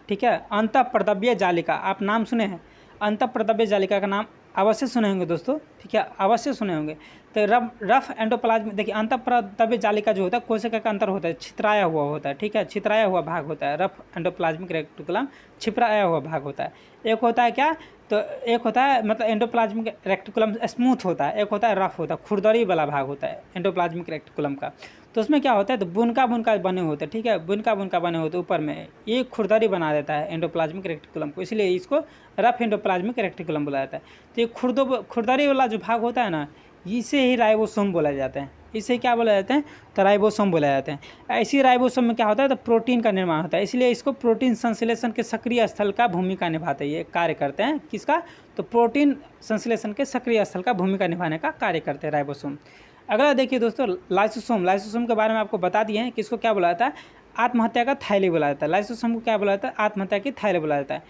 ठीक है, अंतःप्रदव्य जालिका, आप नाम सुने हैं, अंतःप्रदव्य जालिका का नाम अवश्य सुने होंगे दोस्तों। ठीक है, अवश्य सुने होंगे। तो रफ एंडोप्लाज्म, देखिए अंतःप्रदव्य जालिका जो होता है कोशिका का अंतर होता है, छितराया हुआ होता है। ठीक है, छितराया हुआ भाग होता है। रफ एंडोप्लाज्मिक रेक्टिकुलम छितराया हुआ भाग होता है। एक होता है क्या, तो एक होता है मतलब एंडोप्लाज्मिक रेक्टिकुलम स्मूथ होता है, एक होता है रफ होता है, खुरदरी वाला भाग होता है एंडोप्लाज्मिक रेक्टिकुलम का। तो उसमें क्या होता है, तो बुनका बने होते हैं। ठीक है, बुनका बने होते हैं ऊपर में, ये खुरदरी बना देता है एंडोप्लाज्मिक रेक्टिकुलम को, इसलिए इसको रफ एंडोप्लाज्मिक रेक्टिकुलम बोला जाता है। तो ये खुरदरी वाला जो भाग होता है ना, इसे ही राइबोसोम बोला जाता है। इसे क्या बोला जाता है, तो राइबोसोम बोला जाता है। ऐसी राइबोसोम में क्या होता है, तो प्रोटीन का निर्माण होता है, इसलिए इसको प्रोटीन संश्लेषण के सक्रिय स्थल का भूमिका निभाते हैं। ये कार्य करते हैं किसका, तो प्रोटीन संश्लेषण के सक्रिय स्थल का भूमिका निभाने का कार्य करते हैं राइबोसोम। अगला देखिए दोस्तों, लाइसोसोम के बारे में आपको बता दिए हैं कि इसको क्या बोला जाता है, आत्महत्या का थैली बोला जाता है। लाइसोसोम को क्या बोला जाता है, आत्महत्या की थैली बोला जाता है।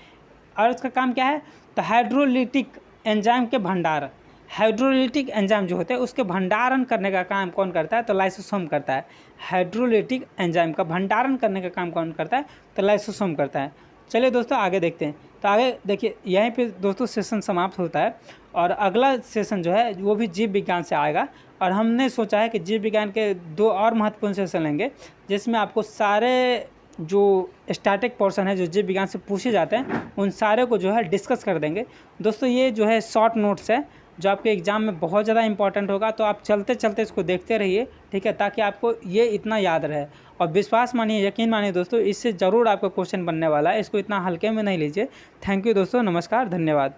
और इसका काम क्या है, तो हाइड्रोलिटिक एंजाइम के भंडार, हाइड्रोलिटिक एंजाइम जो होते हैं उसके भंडारण करने का काम कौन करता है, तो लाइसोसोम करता है। हाइड्रोलिटिक एंजाइम का भंडारण करने का काम कौन करता है, तो लाइसोसोम करता है। चलिए दोस्तों आगे देखते हैं। तो आगे देखिए, यहीं पे दोस्तों सेशन समाप्त होता है और अगला सेशन जो है वो भी जीव विज्ञान से आएगा। और हमने सोचा है कि जीव विज्ञान के 2 और महत्वपूर्ण सेशन लेंगे, जिसमें आपको सारे जो स्टैटिक पोर्शन है जो जीव विज्ञान से पूछे जाते हैं उन सारे को जो है डिस्कस कर देंगे। दोस्तों ये जो है शॉर्ट नोट्स है जो आपके एग्ज़ाम में बहुत ज़्यादा इंपॉर्टेंट होगा, तो आप चलते चलते इसको देखते रहिए। ठीक है, ताकि आपको ये इतना याद रहे। और विश्वास मानिए, यकीन मानिए दोस्तों, इससे ज़रूर आपका क्वेश्चन बनने वाला है। इसको इतना हल्के में नहीं लीजिए। थैंक यू दोस्तों, नमस्कार, धन्यवाद।